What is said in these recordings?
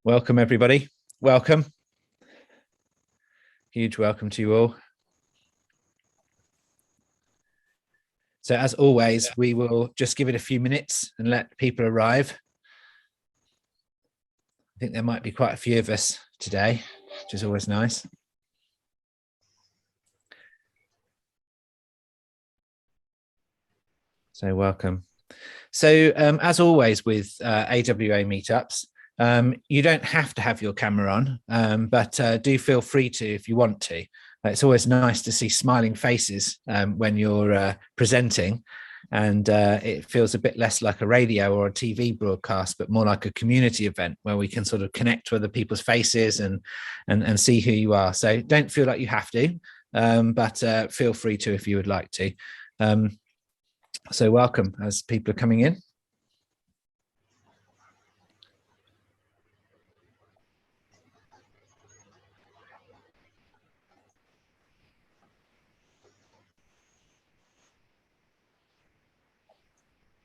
Welcome, everybody. Welcome. Huge welcome to you all. So as always, we will just give it a few minutes and let people arrive. I think there might be quite a few of us today, which is always nice. So welcome. So as always with AWA meetups, you don't have to have your camera on, but do feel free to if you want to. It's always nice to see smiling faces when you're presenting, and it feels a bit less like a radio or a TV broadcast, but more like a community event where we can sort of connect with other people's faces and see who you are. So don't feel like you have to, but feel free to if you would like to. So welcome as people are coming in.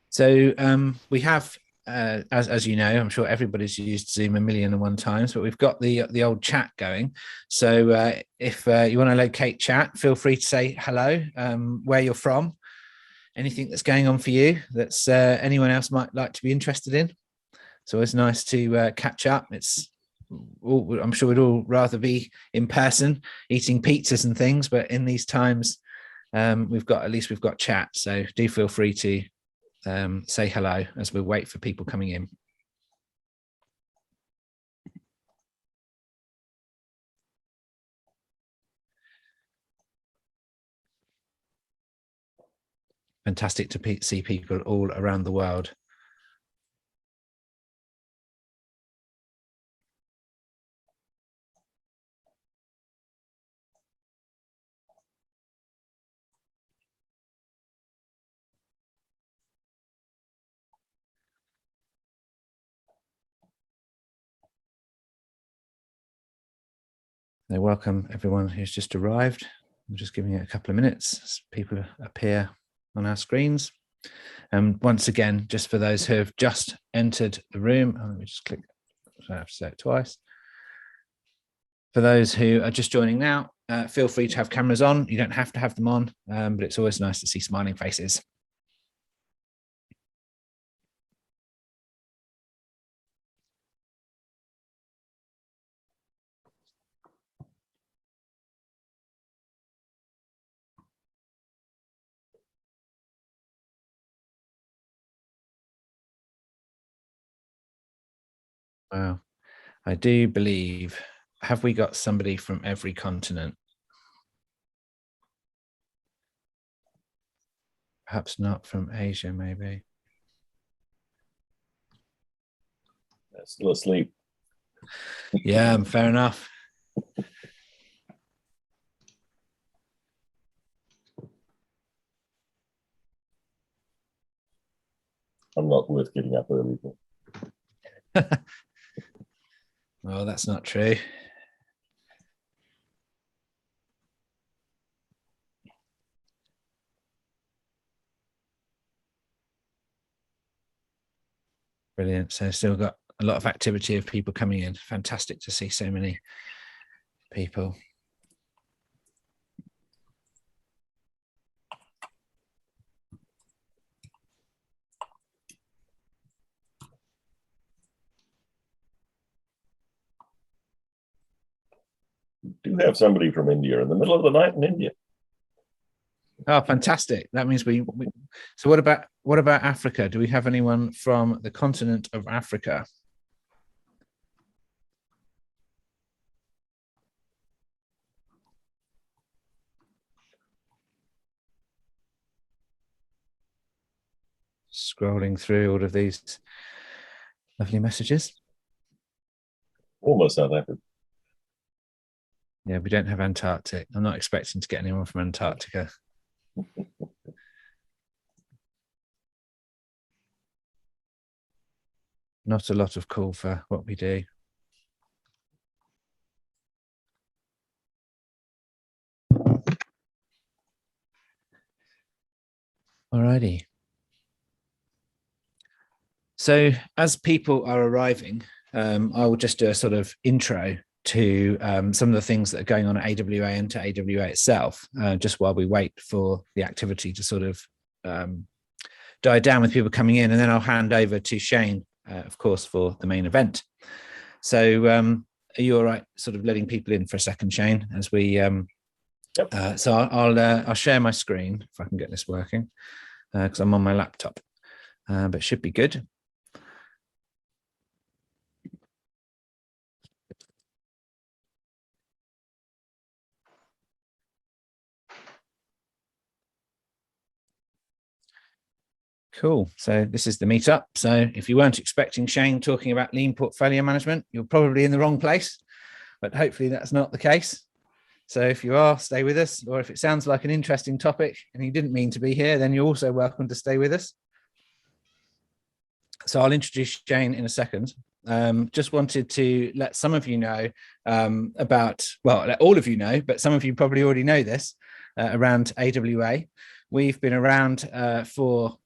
So we have, as you know, I'm sure everybody's used Zoom 1,000,001 times, but we've got the old chat going. So if you want to locate chat, feel free to say hello, where you're from, anything that's going on for you that's anyone else might like to be interested in. So it's nice to catch up. I'm sure we'd all rather be in person eating pizzas and things, but in these times, we've got chat. So do feel free to say hello as we wait for people coming in. Fantastic to see people all around the world. So welcome everyone who's just arrived. I'm just giving it a couple of minutes as people appear on our screens. And once again, just for those who have just entered the room, let me just click, so I have to say it twice. For those who are just joining now, feel free to have cameras on. You don't have to have them on, but it's always nice to see smiling faces. Wow. I do believe, have we got somebody from every continent? Perhaps not from Asia, maybe. Still asleep. Yeah, fair enough. I'm not worth getting up early for. Well, that's not true. Brilliant. So still got a lot of activity of people coming in. Fantastic to see so many people. Do have somebody from India in the middle of the night in India. Oh, fantastic. That means so what about Africa? Do we have anyone from the continent of Africa? Scrolling through all of these lovely messages. Almost South Africa. Yeah, we don't have Antarctic. I'm not expecting to get anyone from Antarctica. Not a lot of call for what we do. Alrighty. So as people are arriving, I will just do a sort of intro to some of the things that are going on at AWA and to AWA itself, just while we wait for the activity to sort of die down with people coming in, and then I'll hand over to Shane, of course, for the main event. So are you all right sort of letting people in for a second, Shane, as we Yep. so I'll share my screen if I can get this working, because I'm on my laptop, but it should be good. Cool. So this is the meetup. So if you weren't expecting Shane talking about lean portfolio management, you're probably in the wrong place, but hopefully that's not the case. So if you are, stay with us, or if it sounds like an interesting topic and you didn't mean to be here, then you're also welcome to stay with us. So I'll introduce Shane in a second. Just wanted to let some of you know about, well, let all of you know, but some of you probably already know this, around AWA. We've been around for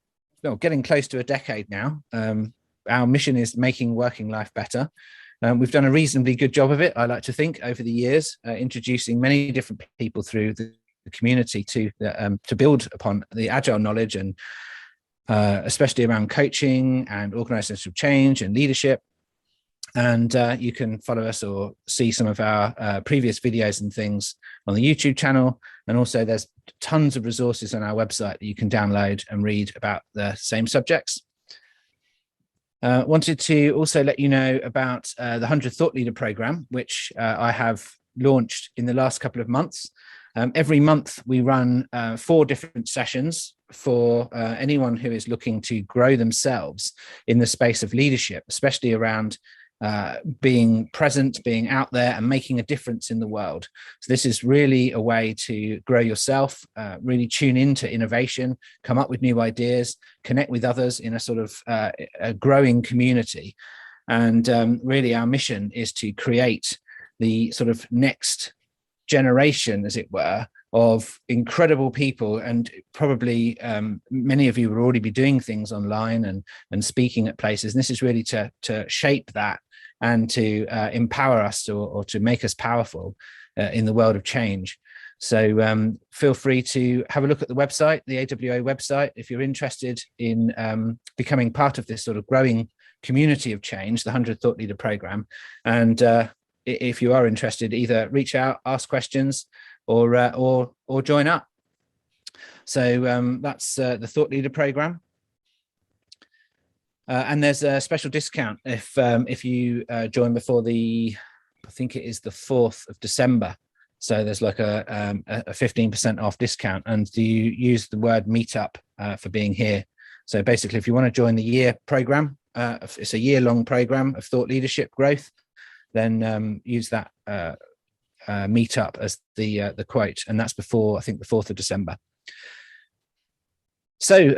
getting close to a decade now. Our mission is making working life better. We've done a reasonably good job of it, I like to think, over the years, introducing many different people through the community to build upon the agile knowledge, and especially around coaching and organizational change and leadership. And you can follow us or see some of our previous videos and things on the YouTube channel. And also there's tons of resources on our website that you can download and read about the same subjects. Wanted to also let you know about the 100 Thought Leader program, which I have launched in the last couple of months. Every month we run 4 different sessions for anyone who is looking to grow themselves in the space of leadership, especially around being present, being out there and making a difference in the world. So this is really a way to grow yourself, really tune into innovation, come up with new ideas, connect with others in a sort of a growing community. And really our mission is to create the sort of next generation, as it were, of incredible people. And probably many of you will already be doing things online and speaking at places. And this is really to shape that and to empower us or to make us powerful in the world of change. So feel free to have a look at the website, the AWA website, if you're interested in becoming part of this sort of growing community of change, the 100 Thought Leader program. And if you are interested, either reach out, ask questions, or join up. So that's the Thought Leader program. And there's a special discount if you join before I think it is the 4th of December. So there's like a 15% off discount, and do you use the word meetup for being here. So basically, if you want to join the year program, it's a year-long program of thought leadership growth, then use that meetup as the quote, and that's before, I think, the 4th of December. So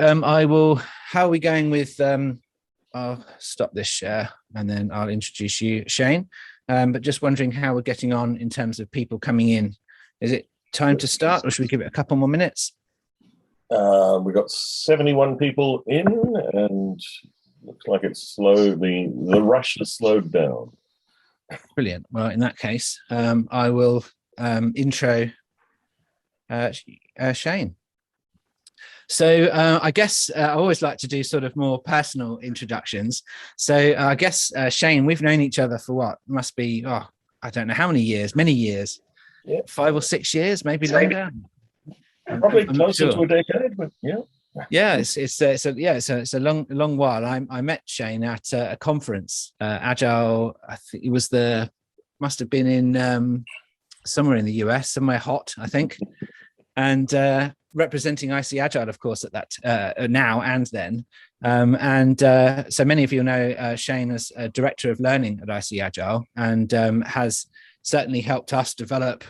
how are we going with I'll stop this share and then I'll introduce you, Shane. But just wondering how we're getting on in terms of people coming in. Is it time to start, or should we give it a couple more minutes? We've got 71 people in, and looks like it's slow. The rush has slowed down. Brilliant. Well, in that case, I will intro Shane. So I guess I always like to do sort of more personal introductions. So I guess, Shane, we've known each other for what? Must be, I don't know how many years, many years. Yeah. 5 or 6 years, maybe longer. Probably closer to a decade, but yeah. Yeah, it's a long while. I met Shane at a conference, Agile. I think it was must have been in somewhere in the US, somewhere hot, I think, and representing IC Agile, of course, at that now and then. So many of you know Shane as Director of Learning at IC Agile, and has certainly helped us develop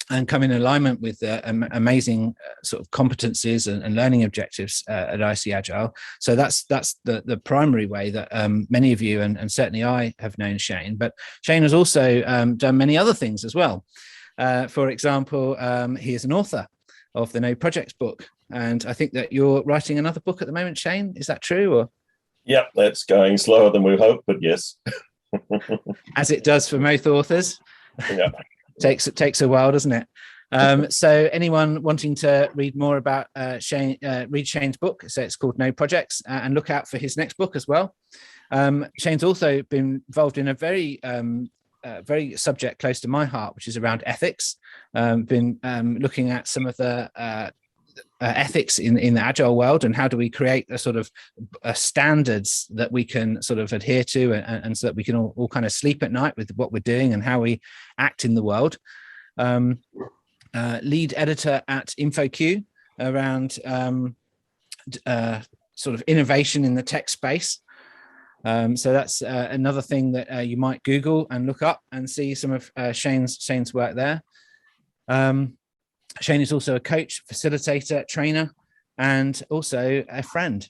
and come in alignment with amazing sort of competencies and learning objectives at IC Agile. So that's the primary way that many of you and certainly I have known Shane. But Shane has also done many other things as well. For example, he is an author of the No Projects book, and I think that you're writing another book at the moment, Shane. Is that true? Or yeah, that's going slower than we hoped, but yes. as it does for most authors. Yeah. Takes a while, doesn't it? So anyone wanting to read more about Shane, read Shane's book. So it's called No Projects, and look out for his next book as well. Shane's also been involved in a very subject close to my heart, which is around ethics. Been looking at some of the ethics in the agile world, and how do we create a sort of standards that we can sort of adhere to, and so that we can all kind of sleep at night with what we're doing and how we act in the world. Lead editor at InfoQ around sort of innovation in the tech space. So that's another thing that you might Google and look up and see some of Shane's work there. Shane is also a coach, facilitator, trainer, and also a friend.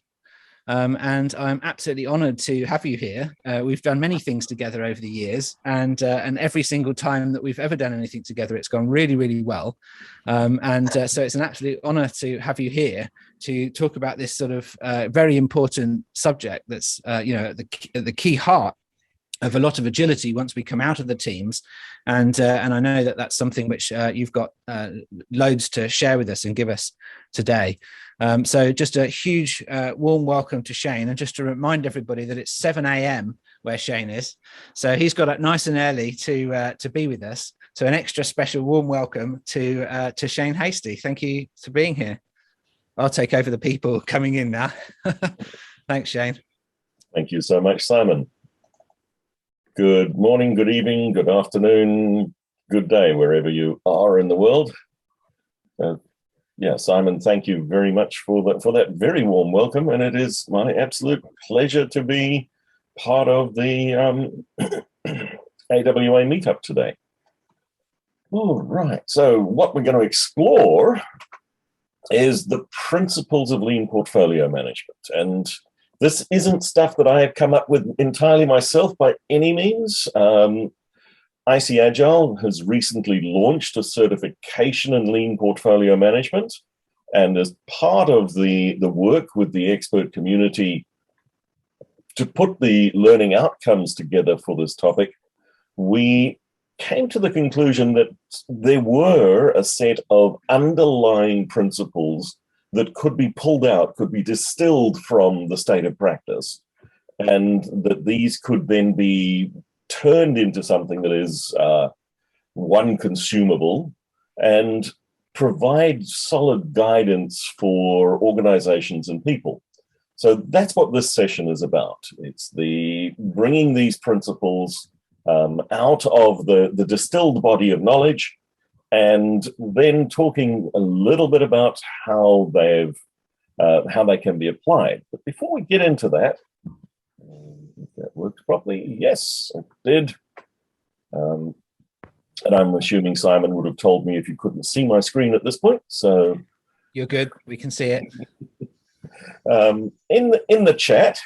And I'm absolutely honored to have you here. We've done many things together over the years, and every single time that we've ever done anything together, it's gone really, really well. So it's an absolute honor to have you here to talk about this sort of very important subject that's the key heart of a lot of agility once we come out of the teams. And I know that that's something which you've got loads to share with us and give us today. So just a huge warm welcome to Shane, and just to remind everybody that it's 7 a.m. where Shane is. So he's got up nice and early to be with us. So an extra special warm welcome to Shane Hastie. Thank you for being here. I'll take over the people coming in now. Thanks, Shane. Thank you so much, Simon. Good morning, good evening, good afternoon, good day, wherever you are in the world. Yeah, Simon, thank you very much for that very warm welcome, and it is my absolute pleasure to be part of the AWA meetup today. All right, so what we're going to explore is the principles of lean portfolio management. And this isn't stuff that I have come up with entirely myself by any means. IC Agile has recently launched a certification in lean portfolio management. And as part of the work with the expert community to put the learning outcomes together for this topic, we came to the conclusion that there were a set of underlying principles that could be pulled out, could be distilled from the state of practice, and that these could then be turned into something that is one, consumable, and provide solid guidance for organizations and people. So that's what this session is about. It's the bringing these principles out of the distilled body of knowledge, and then talking a little bit about how they can be applied. But before we get into that, if that worked properly, yes, it did. And I'm assuming Simon would have told me if you couldn't see my screen at this point. So you're good. We can see it. In the chat,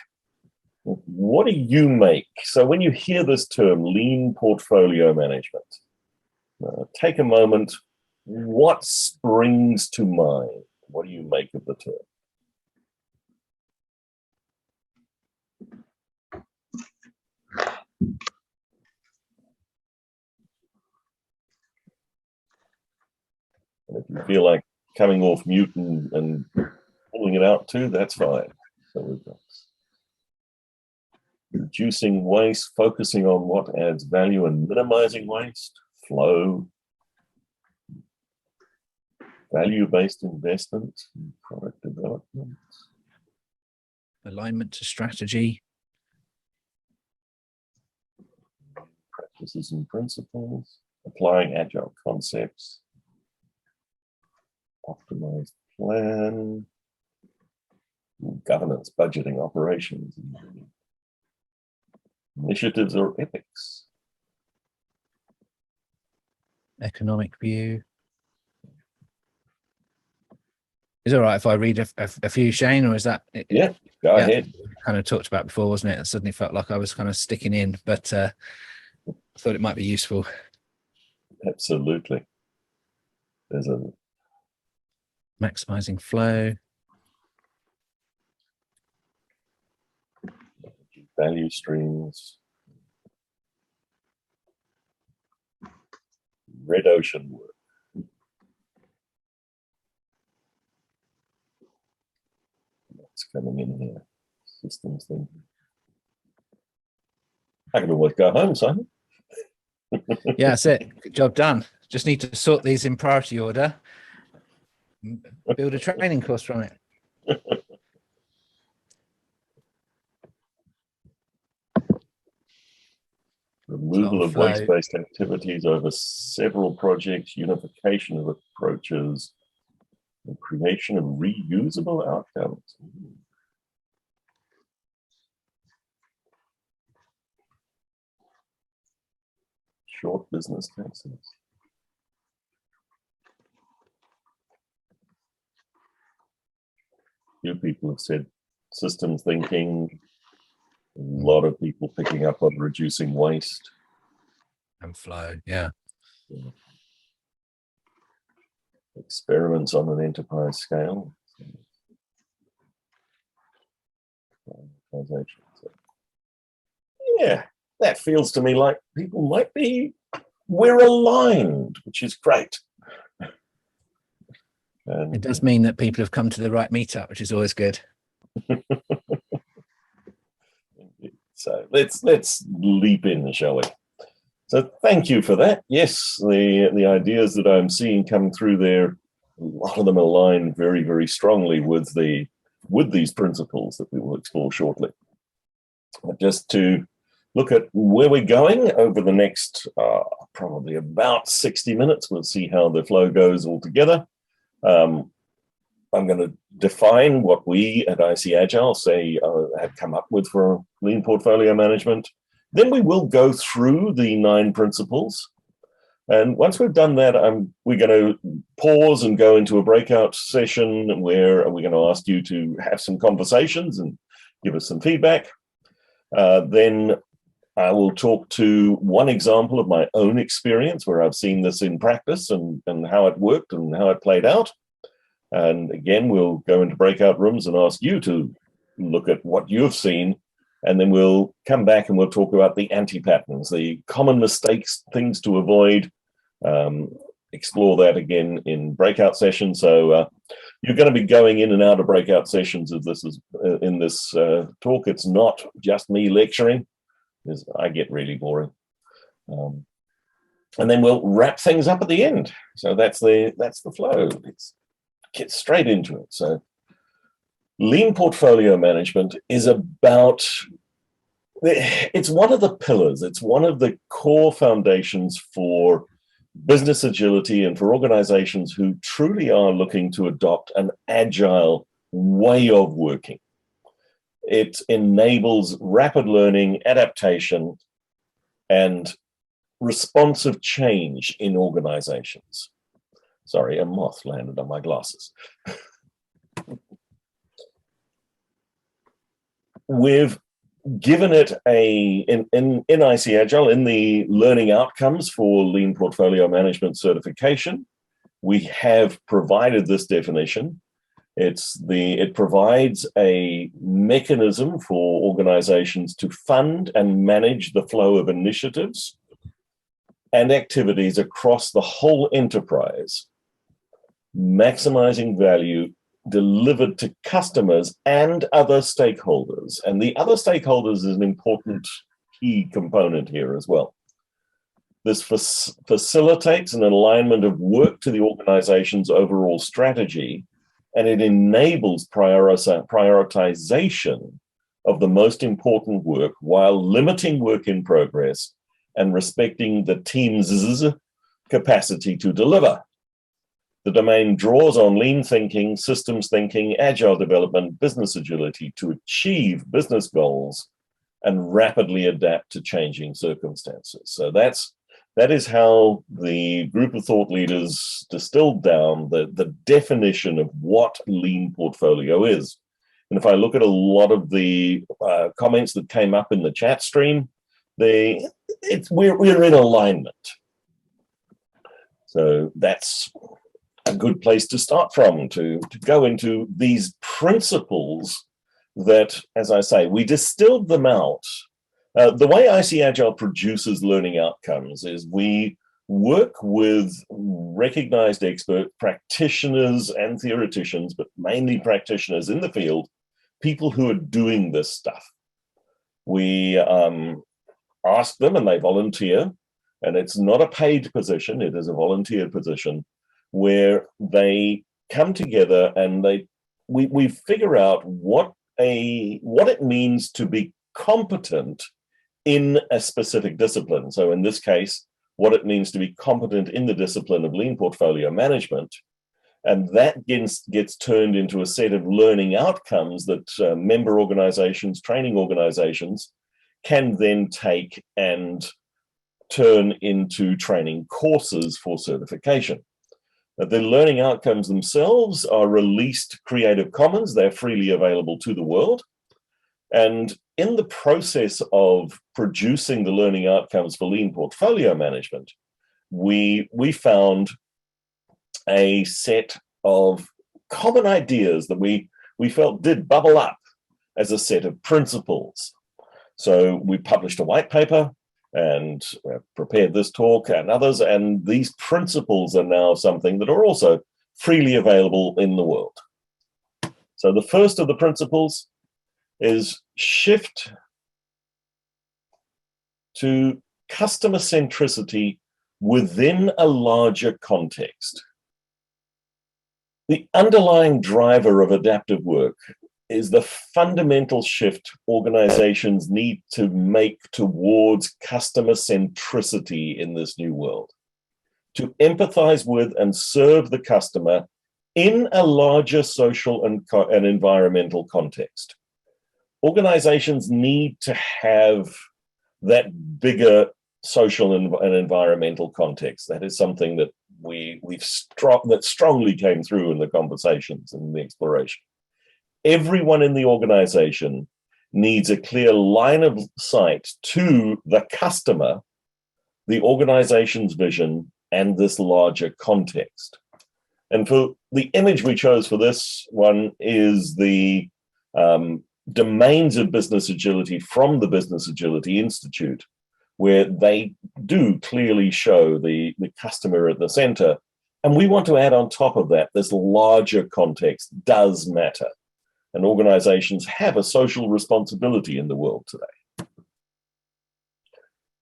what do you make? So when you hear this term, lean portfolio management, take a moment. What springs to mind? What do you make of the term? And if you feel like coming off mute and pulling it out too, that's fine. So we've got reducing waste, focusing on what adds value, and minimizing waste, flow, value-based investment, product development, alignment to strategy, practices and principles, applying agile concepts, optimized plan, governance, budgeting, operations, initiatives or epics, economic view. Is it all right if I read a few, Shane, or is that? Yeah, go ahead. Kind of talked about before, wasn't it? It suddenly felt like I was kind of sticking in, but I thought it might be useful. Absolutely. There's a maximizing flow, value streams, Red ocean work. What's coming in here? Systems thing. I can always go home, Simon. Yeah, that's it. Good job done. Just need to sort these in priority order. Build a training course from it. Removal of waste-based activities over several projects, unification of approaches, and creation of reusable outcomes. Short business cases. Few people have said systems thinking. A lot of people picking up on reducing waste. And flow, yeah. Experiments on an enterprise scale. Yeah, that feels to me like people might be, we're aligned, which is great. And it does mean that people have come to the right meetup, which is always good. So let's leap in, shall we? So thank you for that. Yes, the ideas that I'm seeing come through there, a lot of them align very, very strongly with these principles that we will explore shortly. But just to look at where we're going over the next probably about 60 minutes, we'll see how the flow goes all together. I'm going to define what we at IC Agile say have come up with for lean portfolio management. Then we will go through the 9 principles. And once we've done that, we're going to pause and go into a breakout session where we're going to ask you to have some conversations and give us some feedback. Then I will talk to one example of my own experience where I've seen this in practice and how it worked and how it played out. And again, we'll go into breakout rooms and ask you to look at what you've seen. And then we'll come back and we'll talk about the anti-patterns, the common mistakes, things to avoid, explore that again in breakout sessions. So you're going to be going in and out of breakout sessions as this is in this talk. It's not just me lecturing, because I get really boring. And then we'll wrap things up at the end. So that's the flow. Let's get straight into it. So lean portfolio management is about, it's one of the pillars, it's one of the core foundations for business agility and for organizations who truly are looking to adopt an agile way of working. It enables rapid learning, adaptation, and responsive change in organizations. Sorry, a moth landed on my glasses. We've given it in IC Agile, in the learning outcomes for lean portfolio management certification, we have provided this definition. It provides a mechanism for organizations to fund and manage the flow of initiatives and activities across the whole enterprise, maximizing value delivered to customers and other stakeholders. And the other stakeholders is an important key component here as well. This facilitates an alignment of work to the organization's overall strategy, and it enables prioritization of the most important work while limiting work in progress and respecting the team's capacity to deliver. The domain draws on lean thinking, systems thinking, agile development, business agility to achieve business goals and rapidly adapt to changing circumstances. So that is how the group of thought leaders distilled down the definition of what lean portfolio is. And if I look at a lot of the comments that came up in the chat stream, we're in alignment. So that's a good place to start from, to go into these principles that, as I say, we distilled them out. The way IC Agile produces learning outcomes is we work with recognized expert practitioners and theoreticians, but mainly practitioners in the field, people who are doing this stuff. We ask them and they volunteer, and it's not a paid position, it is a volunteer position, where they come together and we figure out what it means to be competent in a specific discipline. So in this case, what it means to be competent in the discipline of lean portfolio management. And that gets turned into a set of learning outcomes that member organizations, training organizations can then take and turn into training courses for certification. The learning outcomes themselves are released Creative Commons. They're freely available to the world. And in the process of producing the learning outcomes for lean portfolio management, we found a set of common ideas that we felt did bubble up as a set of principles. So we published a white paper and prepared this talk and others, and these principles are now something that are also freely available in the world. So the first of the principles is shift to customer centricity within a larger context. The underlying driver of adaptive work is the fundamental shift organizations need to make towards customer centricity in this new world, to empathize with and serve the customer in a larger social and environmental context. Organizations need to have that bigger social and environmental context. That is something that that strongly came through in the conversations and the exploration. Everyone in the organization needs a clear line of sight to the customer, the organization's vision, and this larger context. And for the image we chose for this one is the domains of business agility from the Business Agility Institute, where they do clearly show the customer at the center. And we want to add on top of that, this larger context does matter. And organizations have a social responsibility in the world today.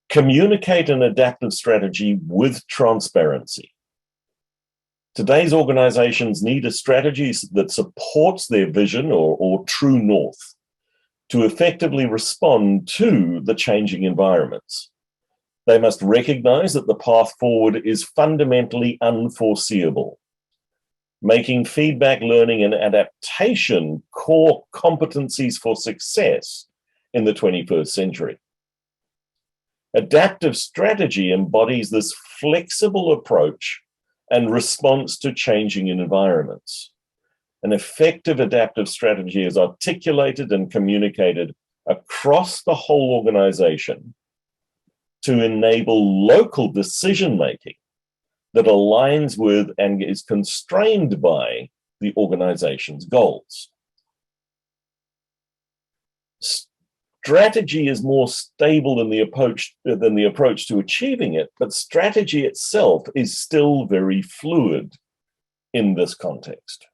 Communicate an adaptive strategy with transparency. Today's organizations need a strategy that supports their vision or true north to effectively respond to the changing environments. They must recognize that the path forward is fundamentally unforeseeable, making feedback, learning, and adaptation core competencies for success in the 21st century. Adaptive strategy embodies this flexible approach and response to changing environments. An effective adaptive strategy is articulated and communicated across the whole organization to enable local decision-making that aligns with and is constrained by the organization's goals. Strategy is more stable than the approach to achieving it, but strategy itself is still very fluid in this context.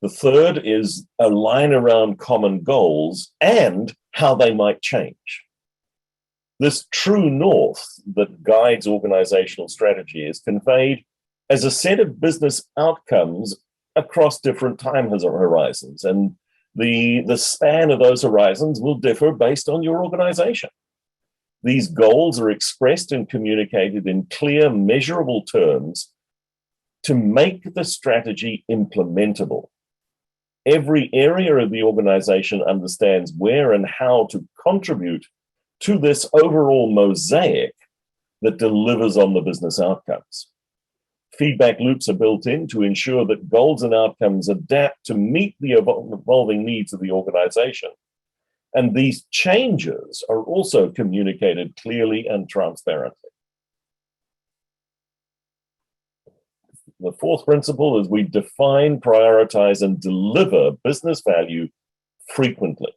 The third is align around common goals and how they might change. This true north that guides organizational strategy is conveyed as a set of business outcomes across different time horizons, and the span of those horizons will differ based on your organization. These goals are expressed and communicated in clear, measurable terms to make the strategy implementable. Every area of the organization understands where and how to contribute to this overall mosaic that delivers on the business outcomes. Feedback loops are built in to ensure that goals and outcomes adapt to meet the evolving needs of the organization. And these changes are also communicated clearly and transparently. The fourth principle is we define, prioritize, and deliver business value frequently.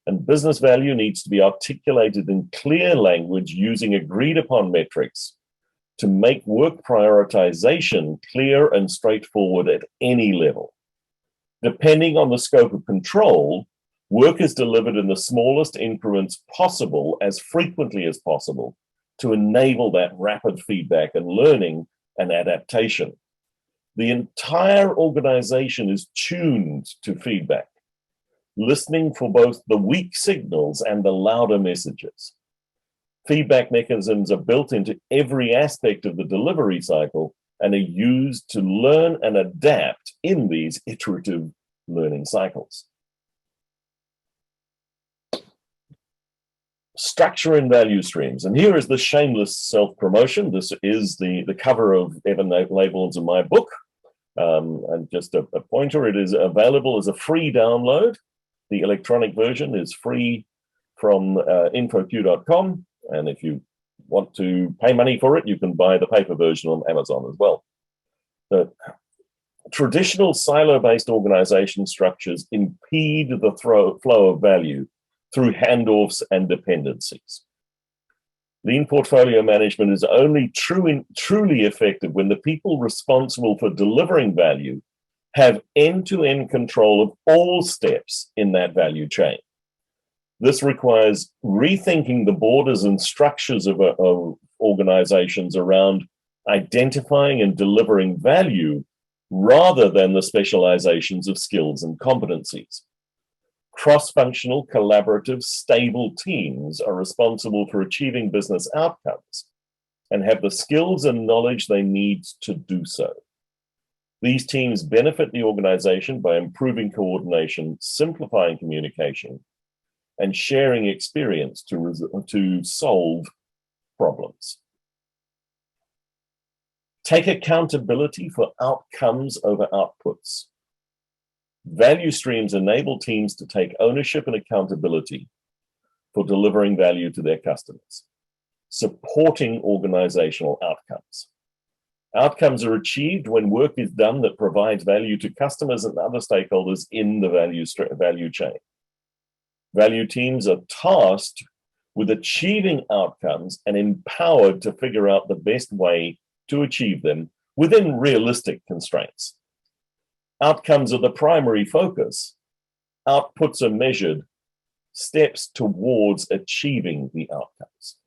And business value needs to be articulated in clear language using agreed upon metrics to make work prioritization clear and straightforward at any level. Depending on the scope of control, work is delivered in the smallest increments possible as frequently as possible to enable that rapid feedback and learning and adaptation. The entire organization is tuned to feedback, listening for both the weak signals and the louder messages. Feedback mechanisms are built into every aspect of the delivery cycle and are used to learn and adapt in these iterative learning cycles. Structure and value streams. And here is the shameless self-promotion. This is the cover of Evan Labels in my book. And just a pointer, it is available as a free download. The electronic version is free from infoq.com. And if you want to pay money for it, you can buy the paper version on Amazon as well. The traditional silo-based organization structures impede the flow of value through handoffs and dependencies. Lean portfolio management is only truly effective when the people responsible for delivering value have end-to-end control of all steps in that value chain. This requires rethinking the borders and structures of organizations around identifying and delivering value rather than the specializations of skills and competencies. Cross-functional, collaborative, stable teams are responsible for achieving business outcomes and have the skills and knowledge they need to do so. These teams benefit the organization by improving coordination, simplifying communication, and sharing experience to solve problems. Take accountability for outcomes over outputs. Value streams enable teams to take ownership and accountability for delivering value to their customers, supporting organizational outcomes. Outcomes are achieved when work is done that provides value to customers and other stakeholders in the value chain. Value teams are tasked with achieving outcomes and empowered to figure out the best way to achieve them within realistic constraints. Outcomes are the primary focus. Outputs are measured, steps towards achieving the outcomes.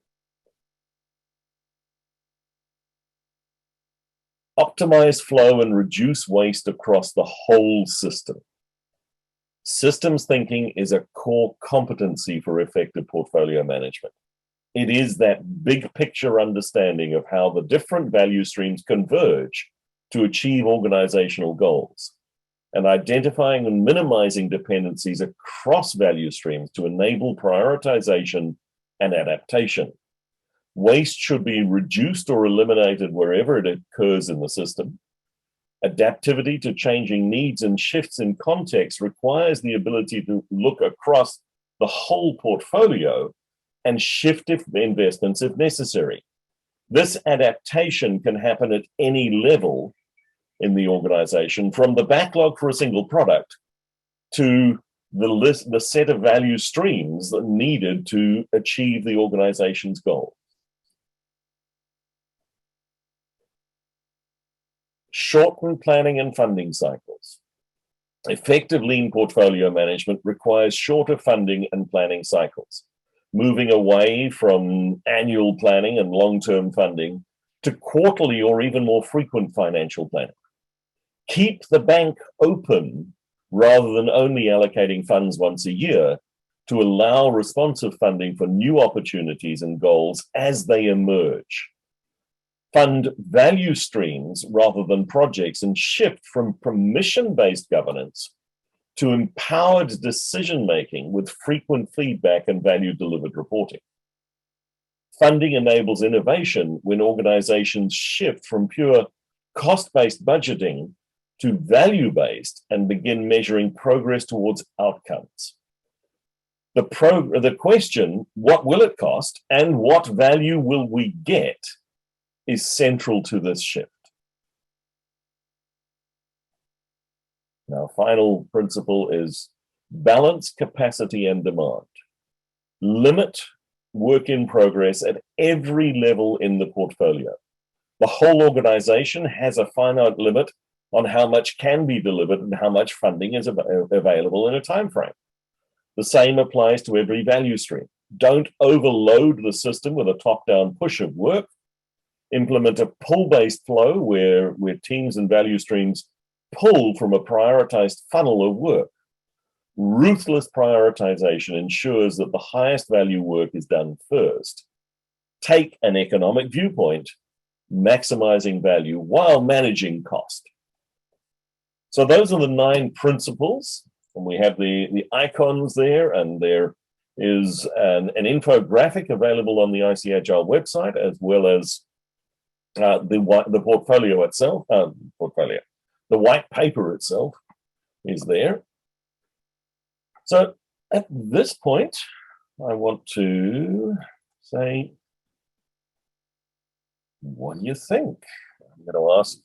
Optimize flow and reduce waste across the whole system. Systems thinking is a core competency for effective portfolio management. It is that big picture understanding of how the different value streams converge to achieve organizational goals, and identifying and minimizing dependencies across value streams to enable prioritization and adaptation. Waste should be reduced or eliminated wherever it occurs in the system. Adaptivity to changing needs and shifts in context requires the ability to look across the whole portfolio and shift investments if necessary. This adaptation can happen at any level in the organization, from the backlog for a single product to the set of value streams that needed to achieve the organization's goal. Shorten planning and funding cycles. Effective lean portfolio management requires shorter funding and planning cycles, moving away from annual planning and long-term funding to quarterly or even more frequent financial planning. Keep the bank open rather than only allocating funds once a year to allow responsive funding for new opportunities and goals as they emerge. Fund value streams rather than projects and shift from permission-based governance to empowered decision-making with frequent feedback and value-delivered reporting. Funding enables innovation when organizations shift from pure cost-based budgeting to value-based and begin measuring progress towards outcomes. The question, what will it cost and what value will we get, is central to this shift. Now, final principle is balance capacity and demand. Limit work in progress at every level in the portfolio. The whole organization has a finite limit on how much can be delivered and how much funding is available in a time frame. The same applies to every value stream. Don't overload the system with a top-down push of work. Implement a pull-based flow where teams and value streams pull from a prioritized funnel of work. Ruthless prioritization ensures that the highest value work is done first. Take an economic viewpoint, maximizing value while managing cost. So those are the 9 principles. And we have the icons there, and there is an infographic available on the IC Agile website, as well as the portfolio itself. The white paper itself is there. So at this point, I want to say, what do you think? I'm going to ask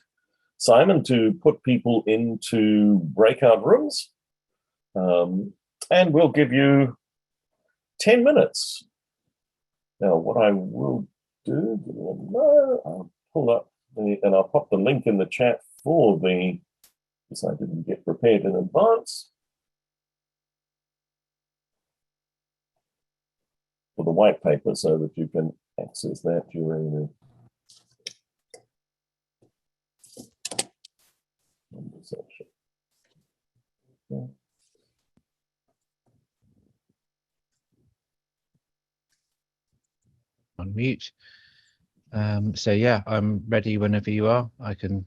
Simon to put people into breakout rooms, and we'll give you 10 minutes. Now, what I will do, I'll pull up and I'll pop the link in the chat for because I didn't get prepared in advance, for the white paper, so that you can access that during the conversation. Okay. On mute. So yeah, I'm ready whenever you are. I can.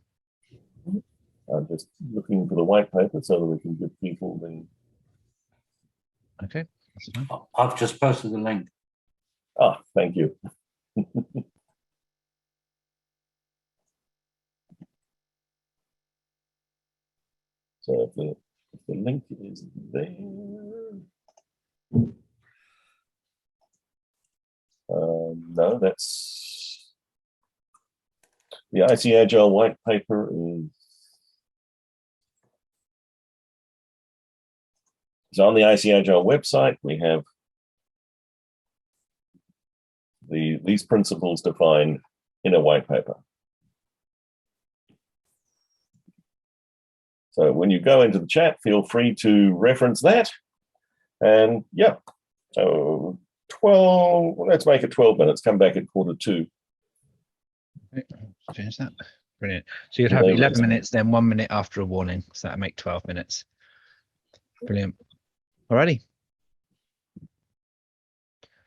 I'm just looking for the white paper so that we can give people the. Okay, that's fine. I've just posted the link. Ah, thank you. So if the link is there. No, that's the IC Agile white paper is on the IC Agile website. We have these principles defined in a white paper. So when you go into the chat, feel free to reference that. And yeah, so 12, let's make it 12 minutes, come back at 1:45. Change that. Brilliant. So you'd have 11 minutes, then 1 minute after a warning. So that'll make 12 minutes. Brilliant. Alrighty.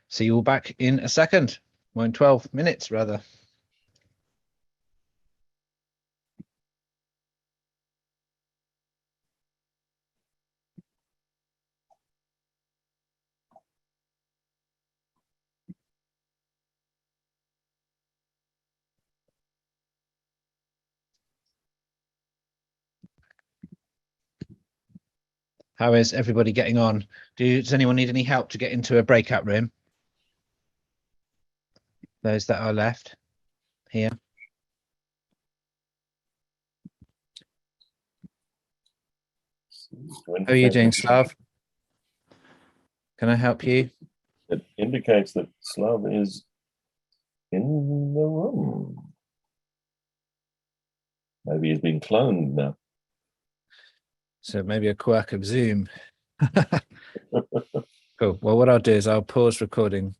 See you all back in a second. Well, in 12 minutes, rather. How is everybody getting on? Does anyone need any help to get into a breakout room? Those that are left here. How are you doing, Slav? Can I help you? It indicates that Slav is in the room. Maybe he's been cloned now. So maybe a quirk of Zoom. Cool. Well, what I'll do is I'll pause recording.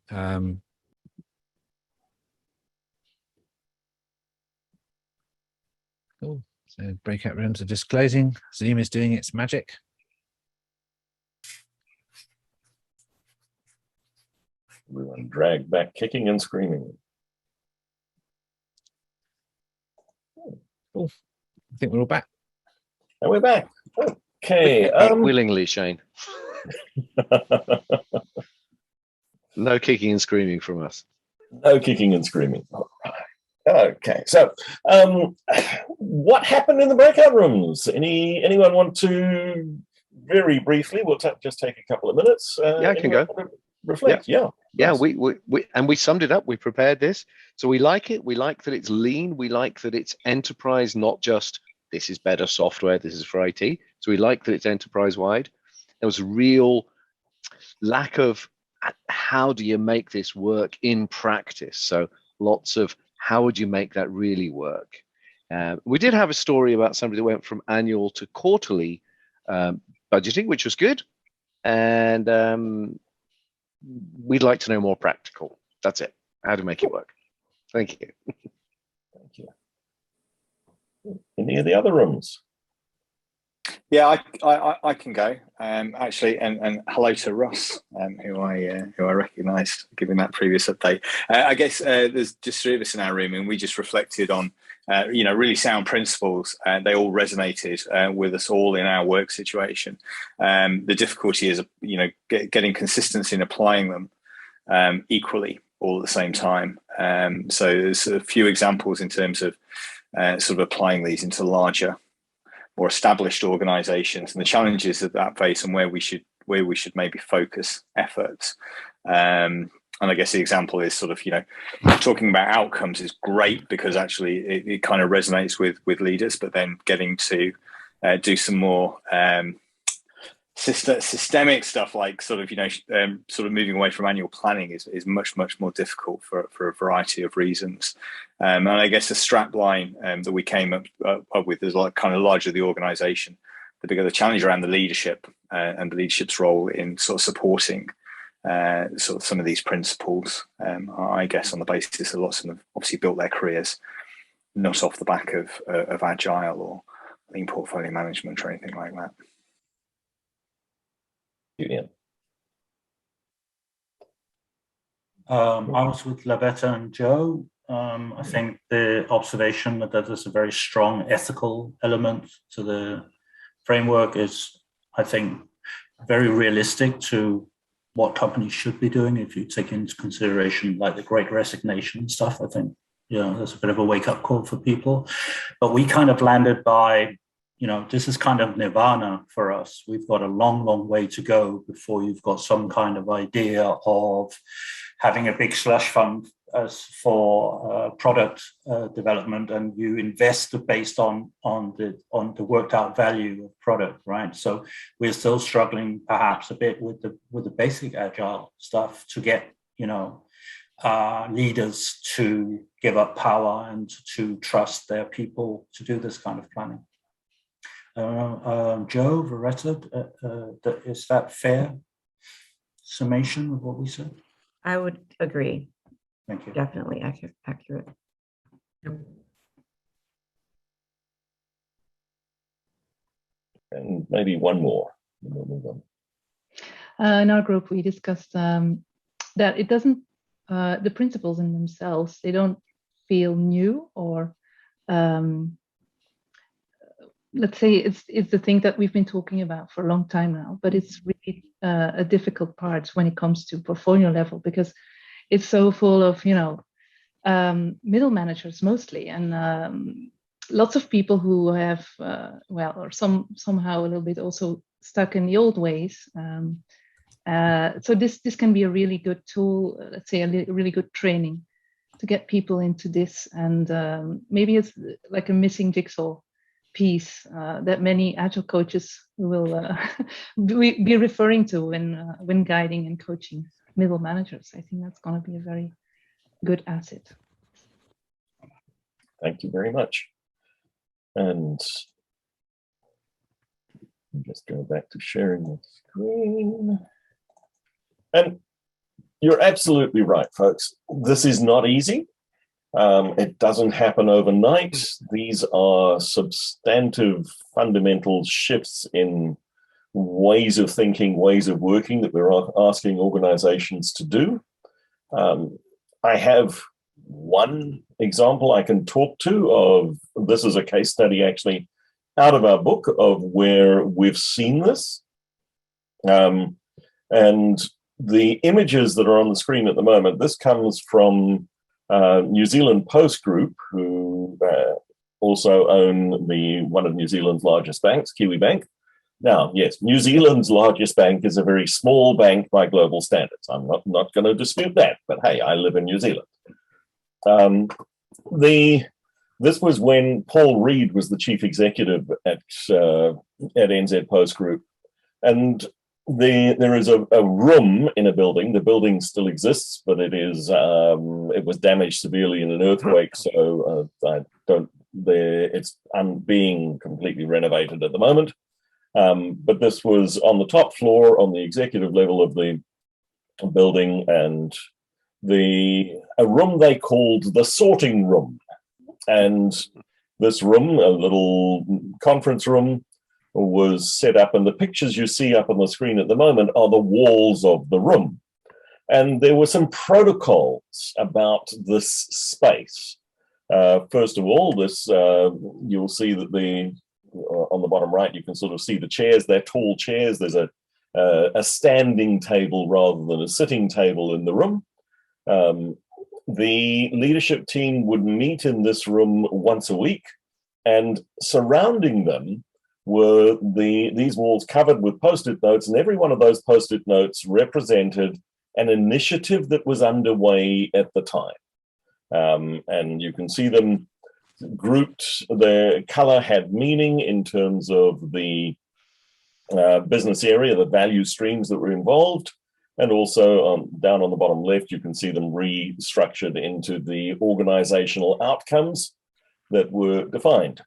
Cool. So breakout rooms are just closing. Zoom is doing its magic. Everyone dragged back, kicking and screaming. Cool. I think we're all back. And we're back. Okay. Willingly, Shane. No kicking and screaming from us. No kicking and screaming. All right. Okay. So, what happened in the breakout rooms? Anyone want to very briefly? We'll just take a couple of minutes. Yeah, I can go. Reflect. Yeah. Yeah, we summed it up. We prepared this, so we like it. We like that it's lean. We like that it's enterprise, not just this is better software. This is for IT. So we like that it's enterprise wide. There was a real lack of how do you make this work in practice. So lots of how would you make that really work. We did have a story about somebody that went from annual to quarterly budgeting, which was good. And we'd like to know more practical. That's it. How to make it work. Thank you. Thank you. Any of the other rooms? Yeah, I can go actually, and hello to Ross, who I recognised giving that previous update. I guess there's just three of us in our room, and we just reflected on really sound principles. They all resonated with us all in our work situation. The difficulty is getting consistency in applying them equally all at the same time. So there's a few examples in terms of sort of applying these into larger, more established organizations and the challenges that face and where we should maybe focus efforts. And I guess the example is sort of, talking about outcomes is great because actually it kind of resonates with leaders, but then getting to do some more systemic stuff like sort of moving away from annual planning is much more difficult for a variety of reasons. And I guess the strap line that we came up with is like kind of larger the organization, the bigger the challenge around the leadership and the leadership's role in sort of supporting sort of some of these principles. I guess on the basis that lots of them have obviously built their careers not off the back of agile or lean portfolio management or anything like that. Julian. I was with Lavetta and Joe. I think the observation that there's a very strong ethical element to the framework is, I think, very realistic to what companies should be doing. If you take into consideration like the Great Resignation stuff, I think, there's a bit of a wake-up call for people. But we kind of landed by, this is kind of nirvana for us. We've got a long way to go before you've got some kind of idea of having a big slush fund as for product development, and you invest based on the worked out value of product, right? So we're still struggling perhaps a bit with the basic agile stuff to get leaders to give up power and to trust their people to do this kind of planning. Joe, Veretta, is that fair summation of what we said? I would agree. Thank you. Definitely accurate. And maybe one more. In our group, we discussed that it doesn't, the principles in themselves, they don't feel new or let's say it's the thing that we've been talking about for a long time now, but it's really a difficult part when it comes to portfolio level because it's so full of, middle managers mostly, and lots of people who have, or somehow a little bit also stuck in the old ways. So this can be a really good tool, let's say a really good training to get people into this. And maybe it's like a missing jigsaw piece that many agile coaches will be referring to when guiding and coaching middle managers. I think that's going to be a very good asset. Thank you very much. And just go back to sharing the screen. And you're absolutely right, folks. This is not easy. It doesn't happen overnight. These are substantive, fundamental shifts in ways of thinking, ways of working that we're asking organizations to do. I have one example I can talk to of, this is a case study actually out of our book of where we've seen this. And the images that are on the screen at the moment, this comes from New Zealand Post Group, who also own one of New Zealand's largest banks, Kiwi Bank. Now, yes, New Zealand's largest bank is a very small bank by global standards. I'm not going to dispute that, but hey, I live in New Zealand. This was when Paul Reed was the chief executive at NZ Post Group, and there is a room in a building. The building still exists, but it was damaged severely in an earthquake, so it's being completely renovated at the moment. But this was on the top floor, on the executive level of the building, and a room they called the sorting room. And this room, a little conference room, was set up, and the pictures you see up on the screen at the moment are the walls of the room. And there were some protocols about this space. First of all, you'll see that on the bottom right, you can sort of see the chairs. They're tall chairs. There's a standing table rather than a sitting table in the room. The leadership team would meet in this room once a week, and surrounding them were these walls covered with Post-it notes, and every one of those Post-it notes represented an initiative that was underway at the time. And you can see them grouped. The color had meaning in terms of the business area, the value streams that were involved, and also down on the bottom left, you can see them restructured into the organizational outcomes that were defined.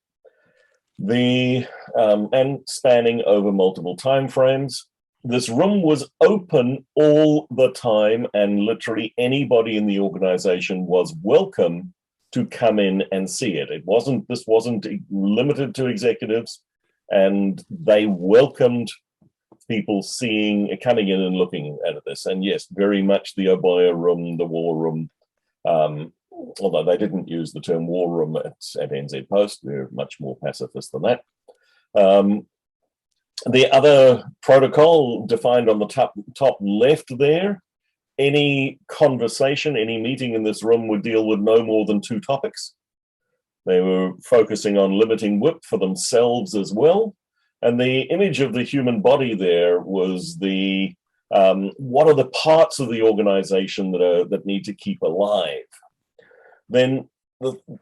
And spanning over multiple timeframes. This room was open all the time, and literally anybody in the organization was welcome to come in and see it. This wasn't limited to executives, and they welcomed people coming in and looking at this. And yes, very much the Oboya room, the war room, although they didn't use the term war room at NZ Post. They're much more pacifist than that. The other protocol defined on the top left there, any conversation, any meeting in this room would deal with no more than 2 topics. They were focusing on limiting WIP for themselves as well. And the image of the human body there was what are the parts of the organization that need to keep alive. Then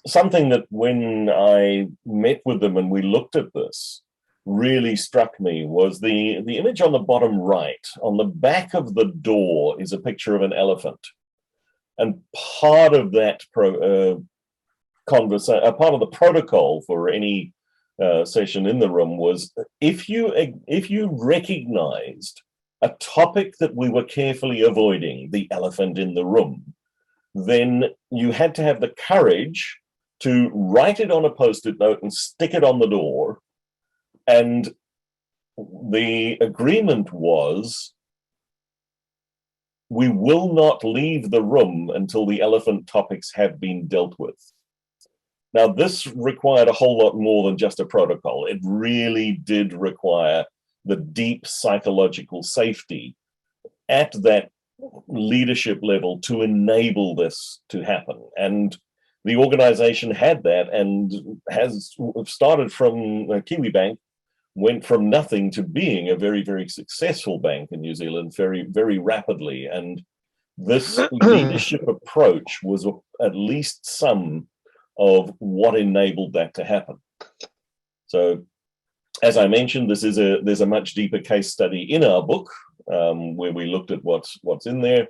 something that when I met with them and we looked at this really struck me was the image on the bottom right. On the back of the door is a picture of an elephant. And part of that part of the protocol for any session in the room was if you recognized a topic that we were carefully avoiding, the elephant in the room, then you had to have the courage to write it on a Post-it note and stick it on the door. And the agreement was, we will not leave the room until the elephant topics have been dealt with. Now, this required a whole lot more than just a protocol. It really did require the deep psychological safety at that leadership level to enable this to happen. And the organization had that and has started from Kiwi Bank, went from nothing to being a very, very successful bank in New Zealand very, very rapidly. And this leadership approach was at least some of what enabled that to happen. So, as I mentioned, there's a much deeper case study in our book where we looked at what's in there.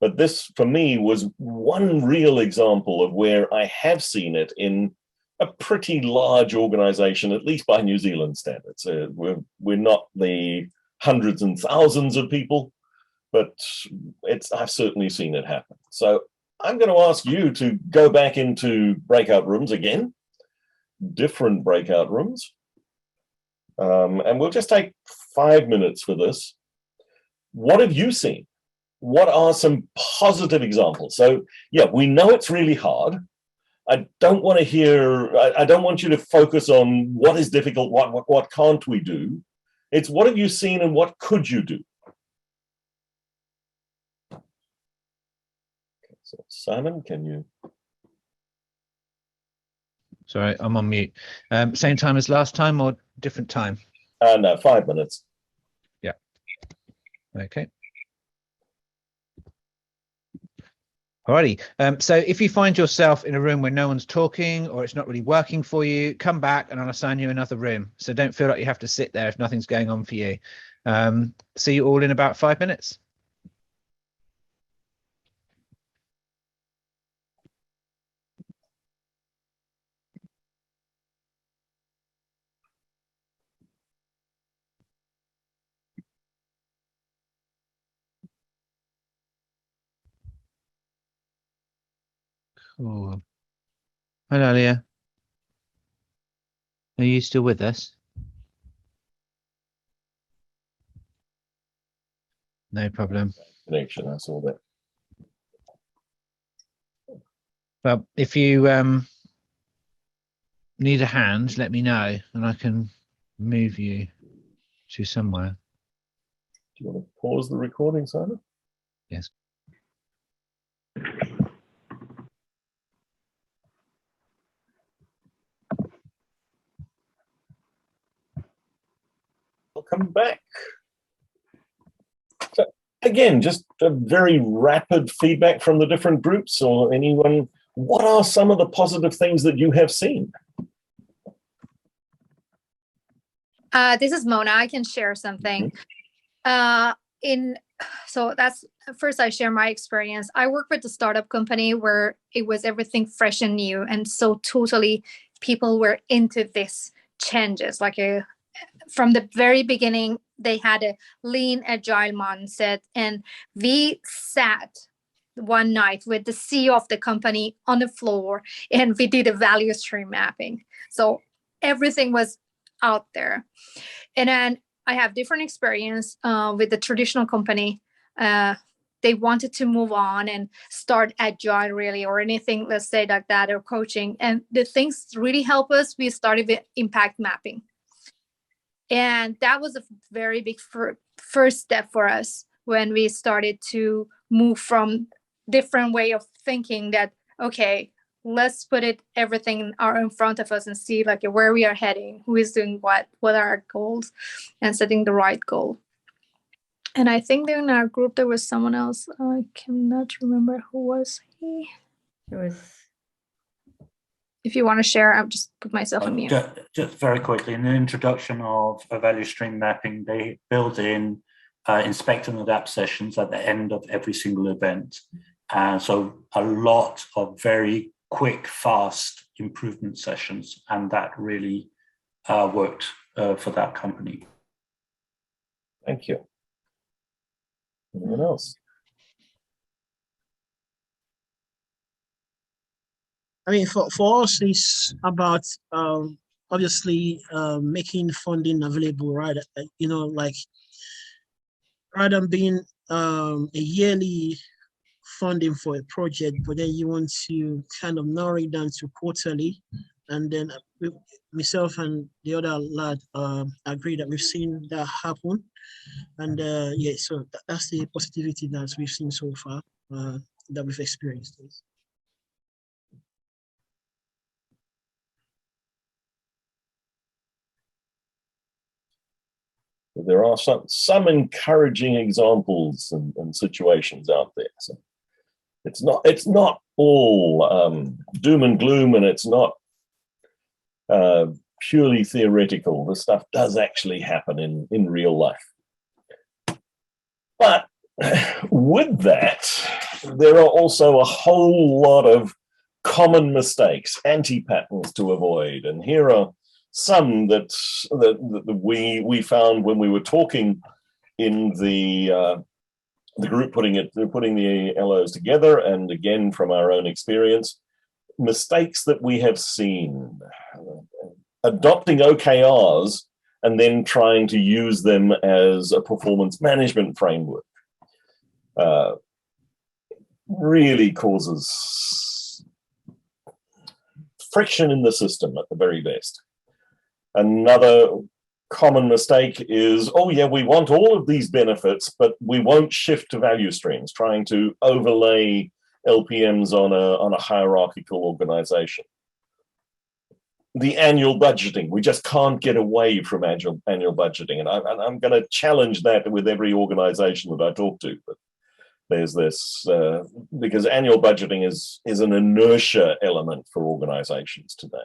But this, for me, was one real example of where I have seen it in a pretty large organization, at least by New Zealand standards. We're not the hundreds and thousands of people, but I've certainly seen it happen. So I'm going to ask you to go back into breakout rooms again, different breakout rooms. And we'll just take 5 minutes for this. What have you seen? What are some positive examples? So, yeah, we know it's really hard. I don't want you to focus on what is difficult, what can't we do. It's what have you seen and what could you do? Okay, so Simon, can you? Sorry, I'm on mute. Same time as last time or different time? No, 5 minutes. Yeah. Okay. Alrighty. So if you find yourself in a room where no one's talking or it's not really working for you, come back and I'll assign you another room. So don't feel like you have to sit there if nothing's going on for you. See you all in about 5 minutes. Cool. Hello, Leah. Are you still with us? No problem. Connection, I saw that. Well, if you need a hand, let me know and I can move you to somewhere. Do you want to pause the recording, Simon? Yes. Welcome back. So again, just a very rapid feedback from the different groups or anyone. What are some of the positive things that you have seen? This is Mona. I can share something. So that's first I share my experience. I work with a startup company where it was everything fresh and new, and so totally people were into this changes. Like from the very beginning, they had a lean agile mindset, and we sat one night with the CEO of the company on the floor, and we did a value stream mapping. So everything was out there. And then I have different experience with the traditional company. They wanted to move on and start agile really, or anything, let's say like that, or coaching. And the things really help us. We started with impact mapping. And that was a very big first step for us when we started to move from different way of thinking that, okay, let's put everything in front of us and see like where we are heading, who is doing what are our goals, and setting the right goal. And I think in our group there was someone else. I cannot remember who was he. It was. If you want to share, I'll just put myself on mute. Just very quickly, in the introduction of a value stream mapping, they build in inspect and adapt sessions at the end of every single event. So a lot of very quick, fast improvement sessions, and that really worked for that company. Thank you. Anyone else? I mean, for us, it's about obviously making funding available, right? You know, like rather than being a yearly funding for a project, but then you want to kind of narrow it down to quarterly. And then myself and the other lad agree that we've seen that happen. And yeah, so that's the positivity that we've seen so far, that we've experienced. There are some encouraging examples and situations out there. So it's not all doom and gloom, and it's not purely theoretical. This stuff does actually happen in real life. But with that, there are also a whole lot of common mistakes, anti-patterns to avoid. And here are some that we found when we were talking in the group putting the LOs together, and again from our own experience, mistakes that we have seen. Adopting OKRs and then trying to use them as a performance management framework really causes friction in the system at the very best. Another common mistake is, oh yeah, we want all of these benefits, but we won't shift to value streams, trying to overlay LPMs on a hierarchical organization. The annual budgeting, we just can't get away from annual budgeting. And I'm going to challenge that with every organization that I talk to. But there's this, because annual budgeting is an inertia element for organizations today.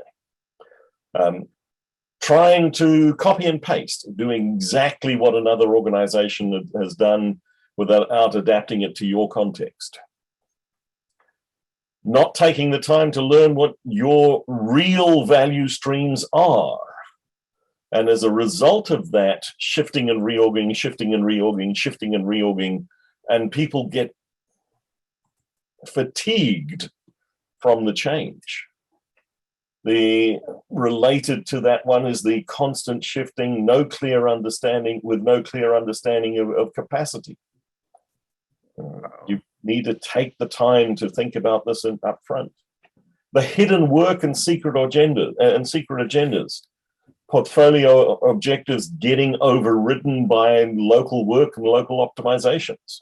trying to copy and paste, doing exactly what another organization has done without adapting it to your context. Not taking the time to learn what your real value streams are. And as a result of that, shifting and reorging, shifting and reorging, shifting and reorging, and people get fatigued from the change. The related to that one is the constant shifting, no clear understanding, with no clear understanding of capacity. You need to take the time to think about this up front. The hidden work and secret agendas, portfolio objectives getting overridden by local work and local optimizations.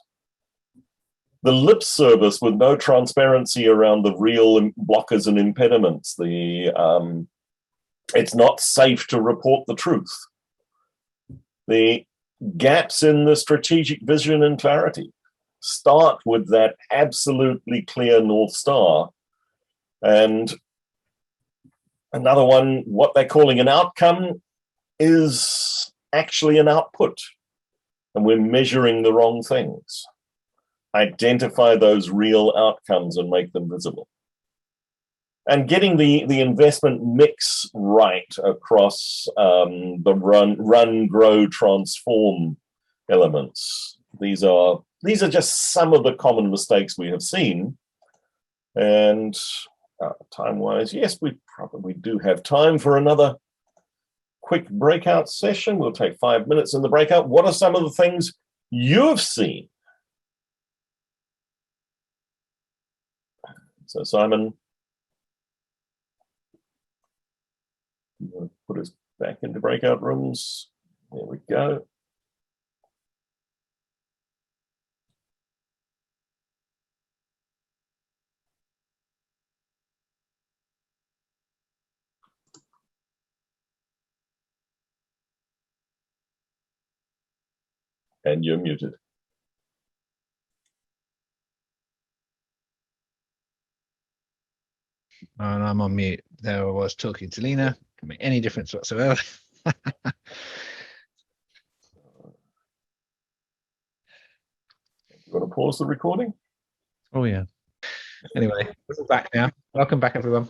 The lip service with no transparency around the real blockers and impediments. It's not safe to report the truth. The gaps in the strategic vision and clarity. Start with that absolutely clear North Star. And another one, what they're calling an outcome, is actually an output. And we're measuring the wrong things. Identify those real outcomes and make them visible. And getting the investment mix right across the run, grow, transform elements. These are just some of the common mistakes we have seen. And time-wise, yes, we probably do have time for another quick breakout session. We'll take 5 minutes in the breakout. What are some of the things you've seen? So Simon, put us back into breakout rooms. There we go. And you're muted. And I'm on mute. There I was talking to Lena. Can make any difference whatsoever. You want to pause the recording? Oh yeah. Anyway, we're back now. Welcome back, everyone.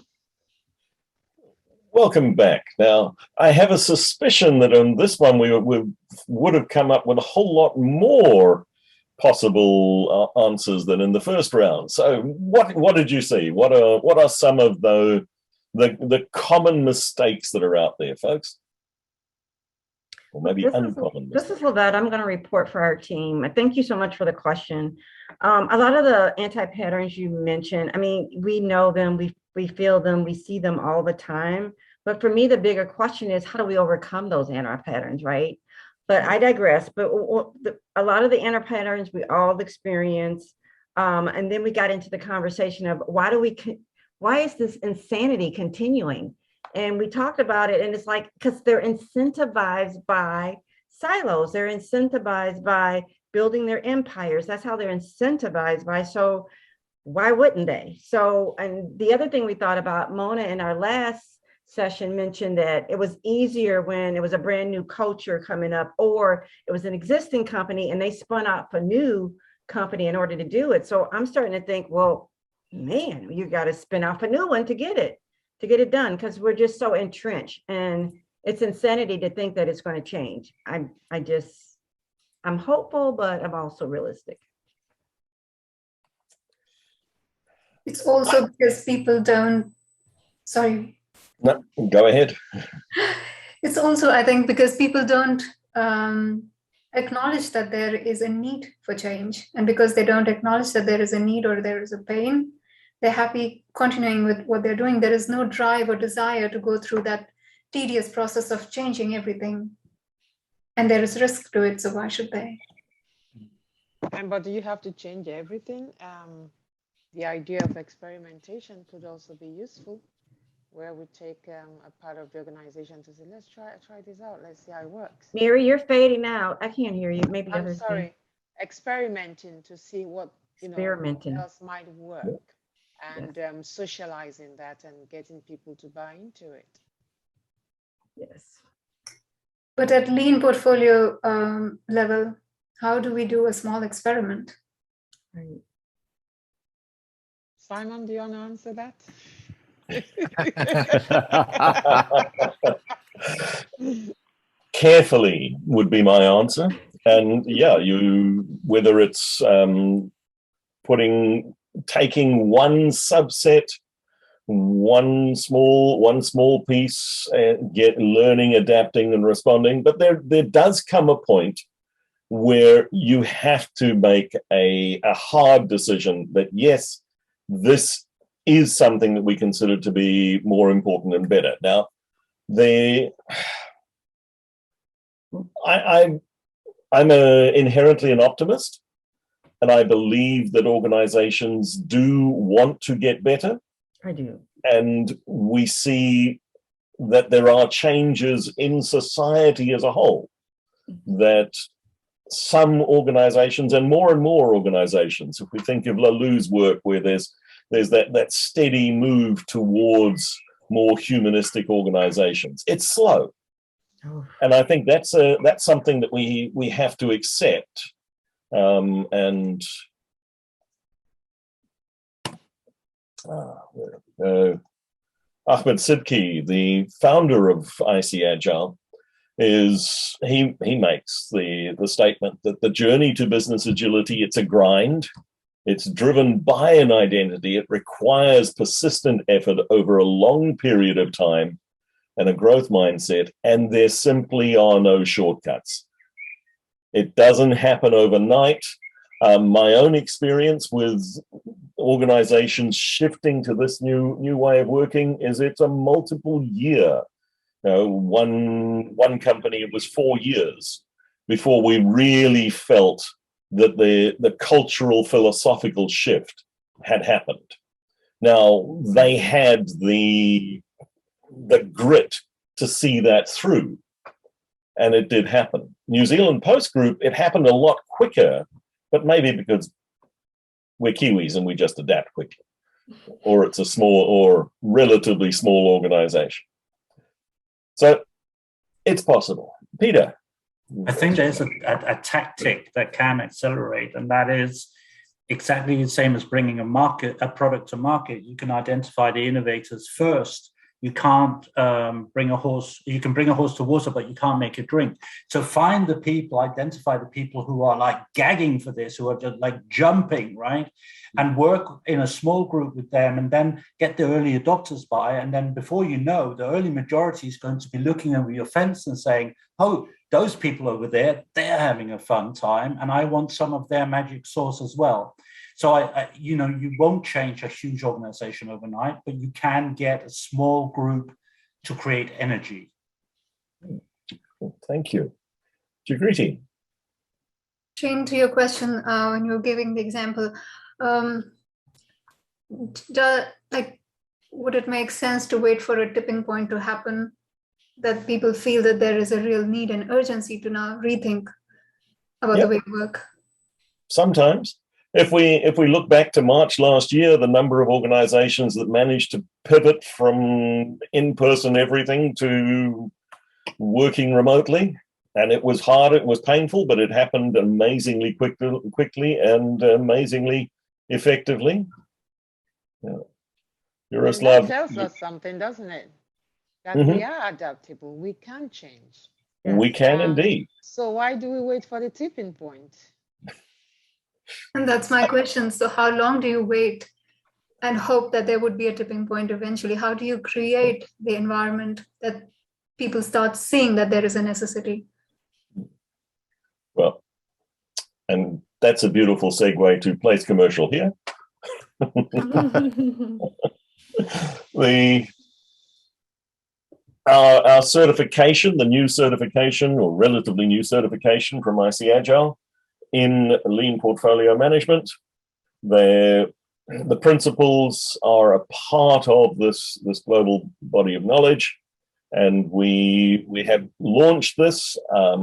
Welcome back. Now, I have a suspicion that on this one we would have come up with a whole lot more possible answers than in the first round. So, what did you see? What are some of the common mistakes that are out there, folks? Or maybe uncommon mistakes. This is Lavette. I'm going to report for our team. Thank you so much for the question. A lot of the anti-patterns you mentioned, I mean, we know them, we feel them, we see them all the time. But for me, the bigger question is, how do we overcome those anti-patterns, right? But I digress. But a lot of the anti-patterns we all experience. And then we got into the conversation of why is this insanity continuing? And we talked about it, and it's like, because they're incentivized by silos. They're incentivized by building their empires. That's how they're incentivized by. So why wouldn't they? So, and the other thing we thought about, Mona in our last session mentioned that it was easier when it was a brand new culture coming up, or it was an existing company and they spun up a new company in order to do it. So I'm starting to think, well, man, you got to spin off a new one to get it done, because we're just so entrenched, and it's insanity to think that it's going to change. I'm hopeful, but I'm also realistic. It's also because people don't, sorry. No, go ahead. It's also, I think, because people don't acknowledge that there is a need for change. And because they don't acknowledge that there is a need or there is a pain, they're happy continuing with what they're doing. There is no drive or desire to go through that tedious process of changing everything. And there is risk to it, so why should they? But do you have to change everything? The idea of experimentation could also be useful, where we take a part of the organization to say, let's try this out, let's see how it works. Mary, you're fading out. I can't hear you. Maybe I'm sorry. Experimenting to see what what else might work, and socializing that and getting people to buy into it. Yes. But at lean portfolio level, how do we do a small experiment? Right. Simon, do you want to answer that? Carefully would be my answer. And yeah, whether it's taking one subset, one small piece, learning, adapting, and responding. But there does come a point where you have to make a hard decision that yes, this is something that we consider to be more important and better. Now, I'm inherently an optimist, and I believe that organizations do want to get better. I do. And we see that there are changes in society as a whole, that some organizations and more organizations, if we think of Lalou's work, where there's that steady move towards more humanistic organizations. It's slow. Oh. And I think that's something that we have to accept. Where we go? Ahmed Sidki, the founder of IC Agile, he makes the statement that the journey to business agility, it's a grind. It's driven by an identity. It requires persistent effort over a long period of time and a growth mindset, and there simply are no shortcuts. It doesn't happen overnight. My own experience with organizations shifting to this new way of working is it's a multiple year. One company, it was 4 years before we really felt that the cultural philosophical shift had happened. Now, they had the grit to see that through, and it did happen. New Zealand Post Group, it happened a lot quicker, but maybe because we're Kiwis and we just adapt quickly, or it's a small or relatively small organization. So it's possible. Peter? I think there's a tactic that can accelerate, and that is exactly the same as bringing a product to market. You can identify the innovators first. You can't bring a horse. You can bring a horse to water, but you can't make it drink. So find the people, identify the people who are like gagging for this, who are just like jumping, right? And work in a small group with them, and then get the early adopters by. And then before you know, the early majority is going to be looking over your fence and saying, oh, those people over there, they're having a fun time, and I want some of their magic sauce as well. So you won't change a huge organization overnight, but you can get a small group to create energy. Thank you. Jagriti? Shane, to your question, when you were giving the example, would it make sense to wait for a tipping point to happen, that people feel that there is a real need and urgency to now rethink about the way we work? Sometimes. If we look back to March last year, the number of organizations that managed to pivot from in-person everything to working remotely, and it was hard, it was painful, but it happened amazingly quickly and amazingly effectively. That tells us something, doesn't it? That we are adaptable, we can change. We can indeed. So why do we wait for the tipping point? And that's my question. So how long do you wait and hope that there would be a tipping point eventually? How do you create the environment that people start seeing that there is a necessity? Well, and that's a beautiful segue to place commercial here. Our certification, the new certification, or relatively new certification from IC Agile in lean portfolio management, the principles are a part of this global body of knowledge, and we have launched this. I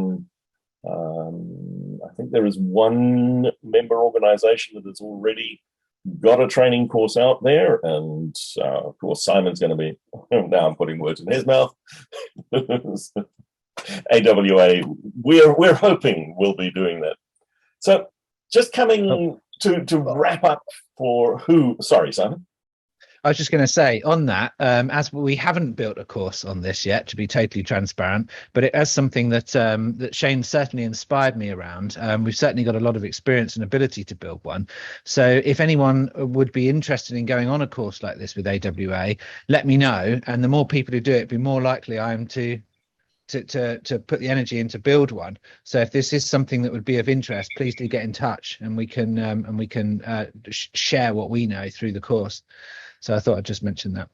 think there is one member organization that has already got a training course out there, and of course Simon's going to be, now I'm putting words in his mouth. AWA, we're hoping we'll be doing that. So just coming to wrap up for who, sorry, Simon. I was just going to say on that, as we haven't built a course on this yet, to be totally transparent, but it is something that that Shane certainly inspired me around. We've certainly got a lot of experience and ability to build one. So if anyone would be interested in going on a course like this with AWA, let me know. And the more people who do it, the more likely I am to put the energy in to build one. So if this is something that would be of interest, please do get in touch, and we can share what we know through the course. So I thought I'd just mention that.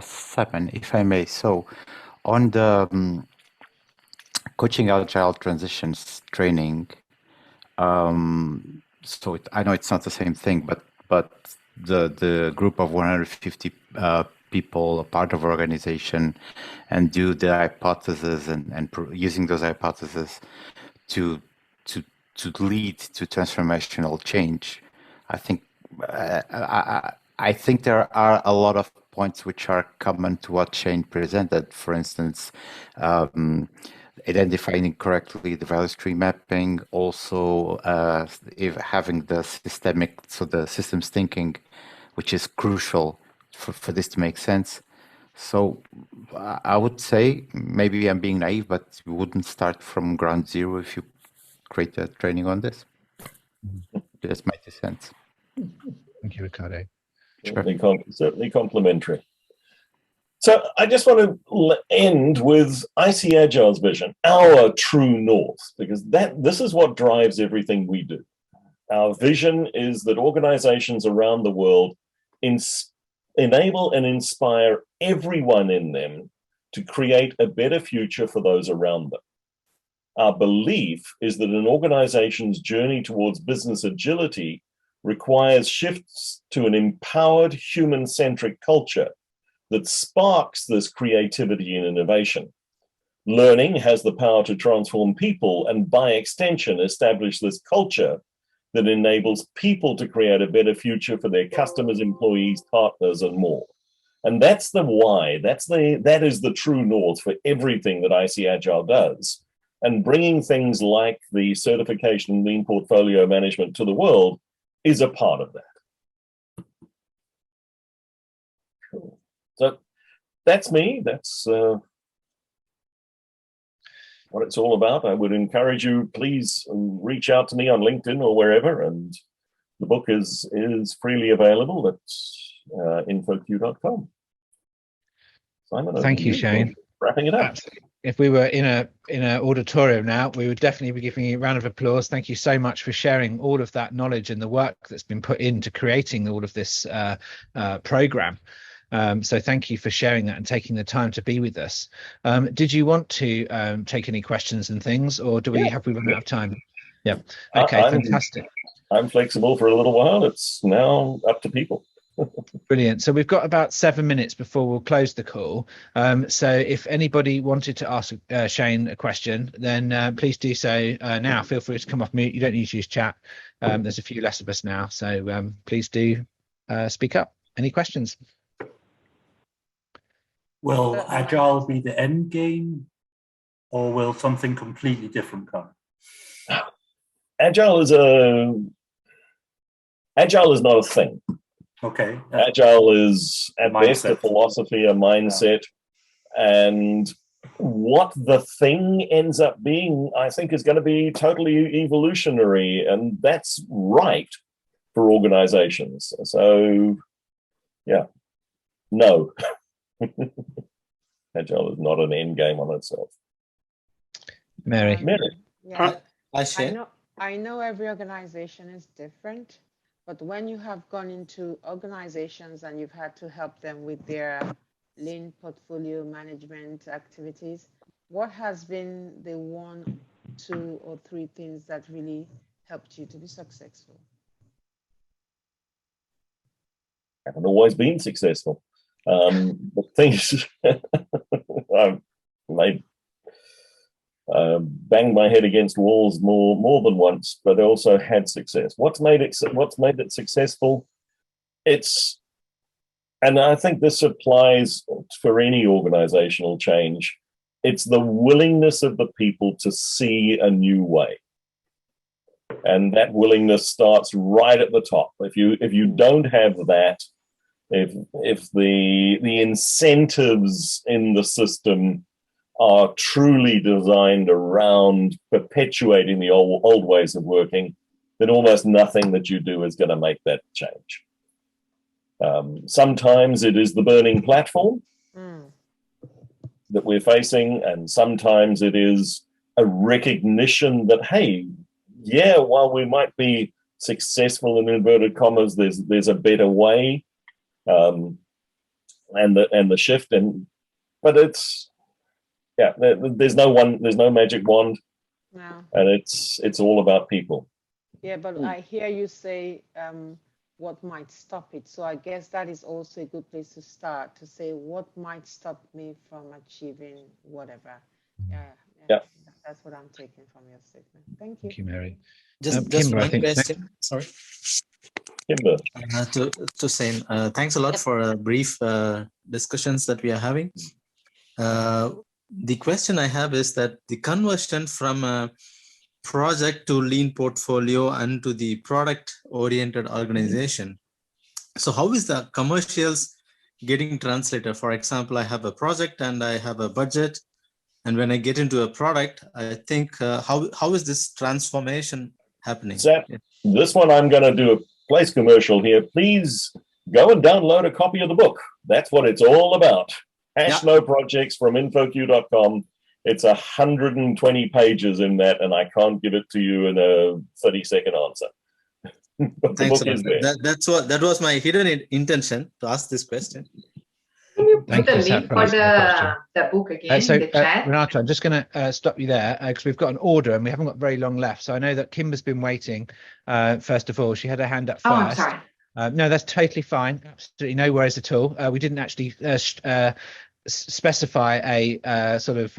Simon, if I may, so on the coaching agile transitions training, so I know it's not the same thing, but the group of 150 people, a part of organization, and do the hypothesis and using those hypotheses to lead to transformational change. I think there are a lot of points which are common to what Shane presented. For instance, identifying correctly the value stream mapping, also if having the the systems thinking, which is crucial for this to make sense. So I would say, maybe I'm being naive, but you wouldn't start from ground zero if you create a training on this. That's my 2 cents. Thank you, Ricardo. Certainly complimentary. So I just want to end with IC Agile's vision, our true north, because this is what drives everything we do. Our vision is that organizations around the world enable and inspire everyone in them to create a better future for those around them. Our belief is that an organization's journey towards business agility requires shifts to an empowered human-centric culture that sparks this creativity and innovation. Learning has the power to transform people and, by extension, establish this culture that enables people to create a better future for their customers, employees, partners, and more. And that's the why. That is the true north for everything that IC Agile does. And bringing things like the certification in lean portfolio management to the world is a part of that. Cool. So that's me. That's what it's all about. I would encourage you, please reach out to me on LinkedIn or wherever, and the book is freely available at infoq.com. Simon, thank you, Shane. Wrapping it up. Absolutely. If we were in an auditorium now, we would definitely be giving you a round of applause. Thank you so much for sharing all of that knowledge and the work that's been put into creating all of this program. So thank you for sharing that and taking the time to be with us. Did you want to take any questions and things, or do we have we run out of time? Yeah. Okay, fantastic. I'm flexible for a little while. It's now up to people. Brilliant. So we've got about 7 minutes before we'll close the call. So if anybody wanted to ask Shane a question, then please do so now. Feel free to come off mute. You don't need to use chat. There's a few less of us now, so please do speak up. Any questions? Will Agile be the end game, or will something completely different come? Agile is not a thing. Okay. Agile is at best a philosophy, a mindset, and what the thing ends up being, I think, is going to be totally evolutionary, and that's right for organizations. So, yeah, no. Agile is not an end game on itself. Mary. Yeah, I know every organization is different, but when you have gone into organizations and you've had to help them with their lean portfolio management activities, what has been the 1, 2, or 3 things that really helped you to be successful? I haven't always been successful. But things I've made banged my head against walls more than once, but also had success. What's made it successful? and I think this applies for any organizational change. It's the willingness of the people to see a new way. And that willingness starts right at the top. If you don't have that, if the incentives in the system are truly designed around perpetuating the old ways of working, then almost nothing that you do is going to make that change. Sometimes it is the burning platform that we're facing, and sometimes it is a recognition that, hey, yeah, while we might be successful in inverted commas, there's a better way, and the shift, but it's there's no magic wand, and it's all about people. Yeah, but I hear you say what might stop it. So I guess that is also a good place to start, to say what might stop me from achieving whatever. Yeah. That's what I'm taking from your statement. Thank you. Thank you, Mary. Just Kimber, I one think question. Sorry. Kimber. To say thanks a lot for brief discussions that we are having. The question I have is that the conversion from a project to lean portfolio and to the product oriented organization. So how is the commercials getting translated? For example, I have a project and I have a budget, and when I get into a product, I think how is this transformation happening? Zap, this one I'm going to do a place commercial here. Please go and download a copy of the book. That's what it's all about. No projects from infoq.com. It's 120 pages in that, and I can't give it to you in a 30-second answer. But the book is there. That was my hidden intention to ask this question. Can you put the link for the book again in the chat? Renato, I'm just going to stop you there because we've got an order and we haven't got very long left. So I know that Kimber's been waiting. First of all, she had her hand up first. Oh, I'm sorry. No, that's totally fine. Absolutely no worries at all. We didn't actually specify a sort of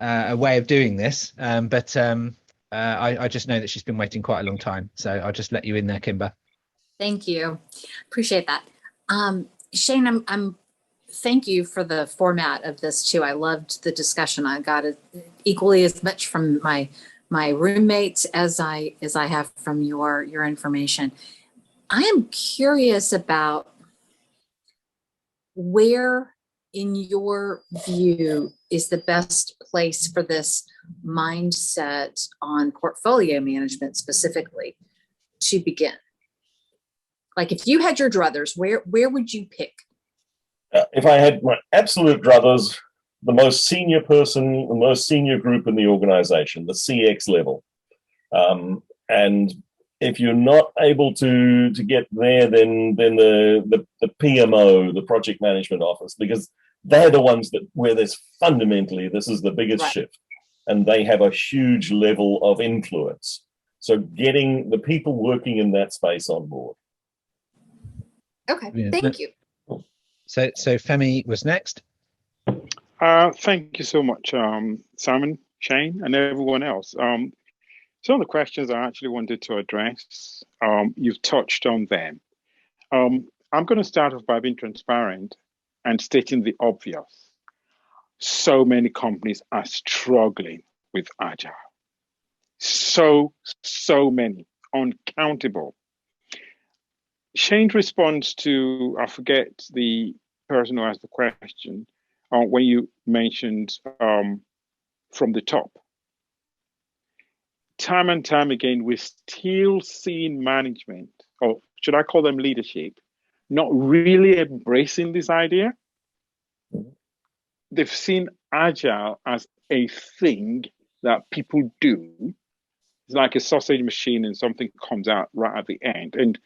a way of doing this, but I just know that she's been waiting quite a long time. So I'll just let you in there, Kimber. Thank you. Appreciate that. Shane, I'm thank you for the format of this too. I loved the discussion. I got it equally as much from my roommates as I have from your information. I am curious about where, in your view, is the best place for this mindset on portfolio management specifically to begin? Like if you had your druthers, where would you pick? If I had my absolute druthers, the most senior person, the most senior group in the organization, the CX level. And if you're not able to get there, then the PMO, the project management office, because they're the ones where there's fundamentally, this is the biggest shift, and they have a huge level of influence. So getting the people working in that space on board. Okay, thank you. So Femi was next. Thank you so much, Simon, Shane, and everyone else. Some of the questions I actually wanted to address, you've touched on them. I'm going to start off by being transparent and stating the obvious. So many companies are struggling with Agile. So many, uncountable. Shane's response to, I forget the person who asked the question, when you mentioned from the top. Time and time again, we're still seeing management, or should I call them leadership, not really embracing this idea. They've seen Agile as a thing that people do. It's like a sausage machine and something comes out right at the end. And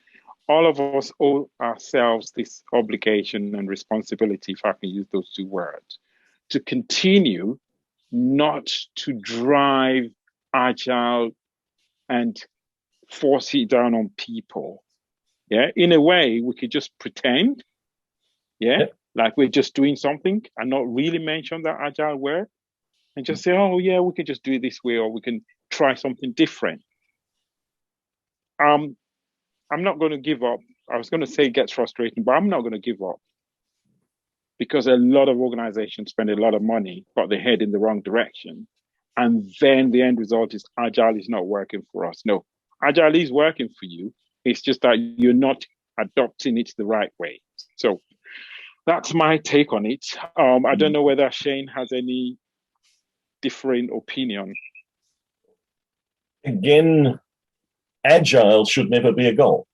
all of us owe ourselves this obligation and responsibility, if I can use those two words, to continue not to drive Agile and force it down on people. Yeah, in a way, we could just pretend, like we're just doing something and not really mention that Agile word and just say, oh yeah, we can just do it this way, or we can try something different. I'm not going to give up I was going to say it gets frustrating, but I'm not going to give up, because a lot of organizations spend a lot of money, but they head in the wrong direction. And then the end result is Agile is not working for us. No, Agile is working for you. It's just that you're not adopting it the right way. So that's my take on it. I don't know whether Shane has any different opinion. Again, Agile should never be a goal.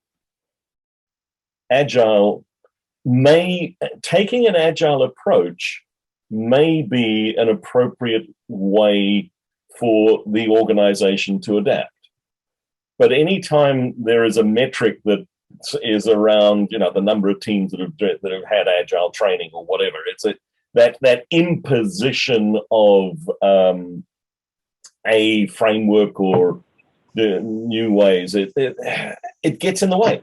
Taking an Agile approach may be an appropriate way for the organization to adapt. But anytime there is a metric that is around, the number of teams that have had Agile training or whatever, it's that imposition of a framework or the new ways, it gets in the way.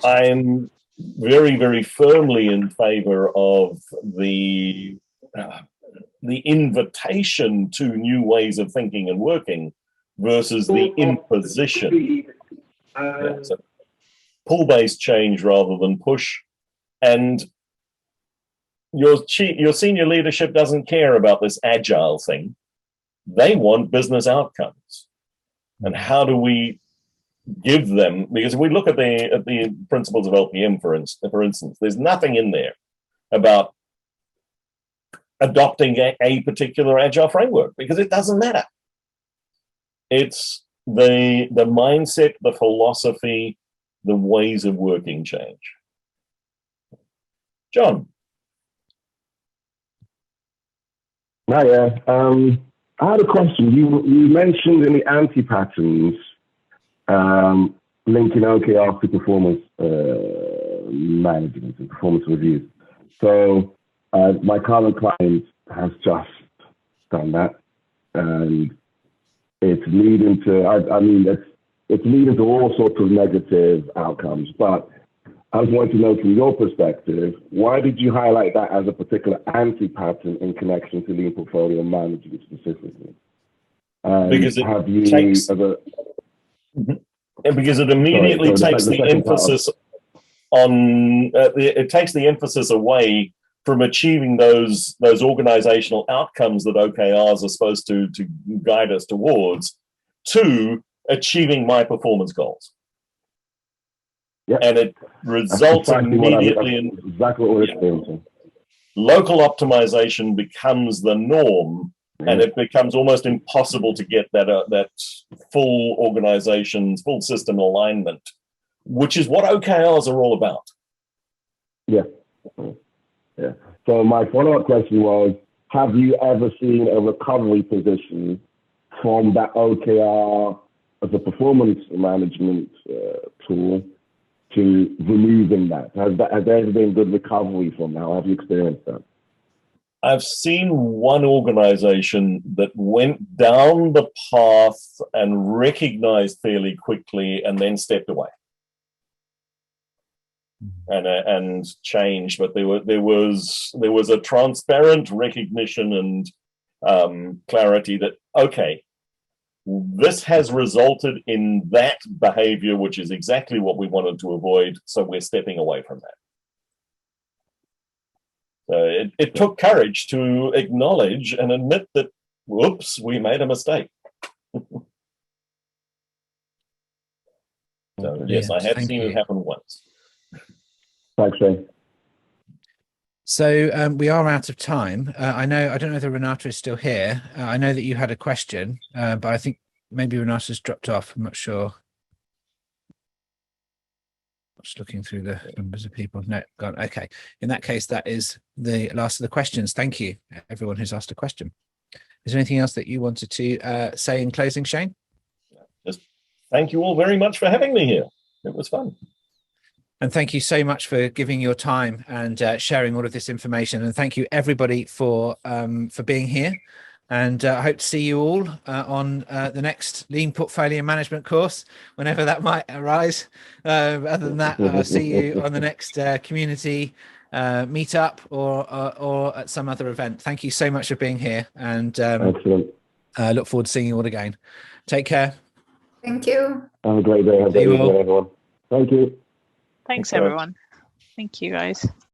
I'm very, very firmly in favor of the invitation to new ways of thinking and working versus the imposition. So pull-based change rather than push. And your senior leadership doesn't care about this Agile thing. They want business outcomes. And how do we give them, because if we look at the principles of LPM, for instance, there's nothing in there about adopting a particular Agile framework, because it doesn't matter. It's the mindset, the philosophy, the ways of working change. John. Hiya. I had a question. You mentioned in the anti-patterns linking OKRs to performance management and performance reviews. So my current client has just done that, and it's leading to, it's leading to all sorts of negative outcomes. But I was wanting to know, from your perspective, why did you highlight that as a particular anti-pattern in connection to lean portfolio management specifically? Because it immediately takes the emphasis on it takes the emphasis away from achieving those organizational outcomes that OKRs are supposed to guide us towards, to achieving my performance goals. Yep. And it results immediately in exactly what we're experiencing. Local optimization becomes the norm, and it becomes almost impossible to get that full organization's full system alignment, which is what OKRs are all about. Yeah. Yeah. So my follow-up question was, have you ever seen a recovery position from that OKR as a performance management tool to removing that? Has there ever been good recovery from that? Have you experienced that? I've seen one organization that went down the path and recognized fairly quickly and then stepped away and changed. But there was a transparent recognition and clarity that, okay, this has resulted in that behavior, which is exactly what we wanted to avoid, so we're stepping away from that. So it took courage to acknowledge and admit that, whoops, we made a mistake. So yes, I have seen it happen once. Thanks, Shane. So we are out of time. I don't know if Renata is still here. I know that you had a question, but I think maybe Renata's dropped off. I'm not sure. Just looking through the numbers of people. No, gone. Okay. In that case, that is the last of the questions. Thank you, everyone who's asked a question. Is there anything else that you wanted to say in closing, Shane? Just thank you all very much for having me here. It was fun. And thank you so much for giving your time and sharing all of this information. And thank you, everybody, for being here. And I hope to see you all on the next Lean Portfolio Management course, whenever that might arise. Other than that, I'll see you on the next community meetup or at some other event. Thank you so much for being here, and look forward to seeing you all again. Take care. Thank you. Have a great day. Have a great day, everyone. Thank you. Thanks guys. everyone. Thank you, guys.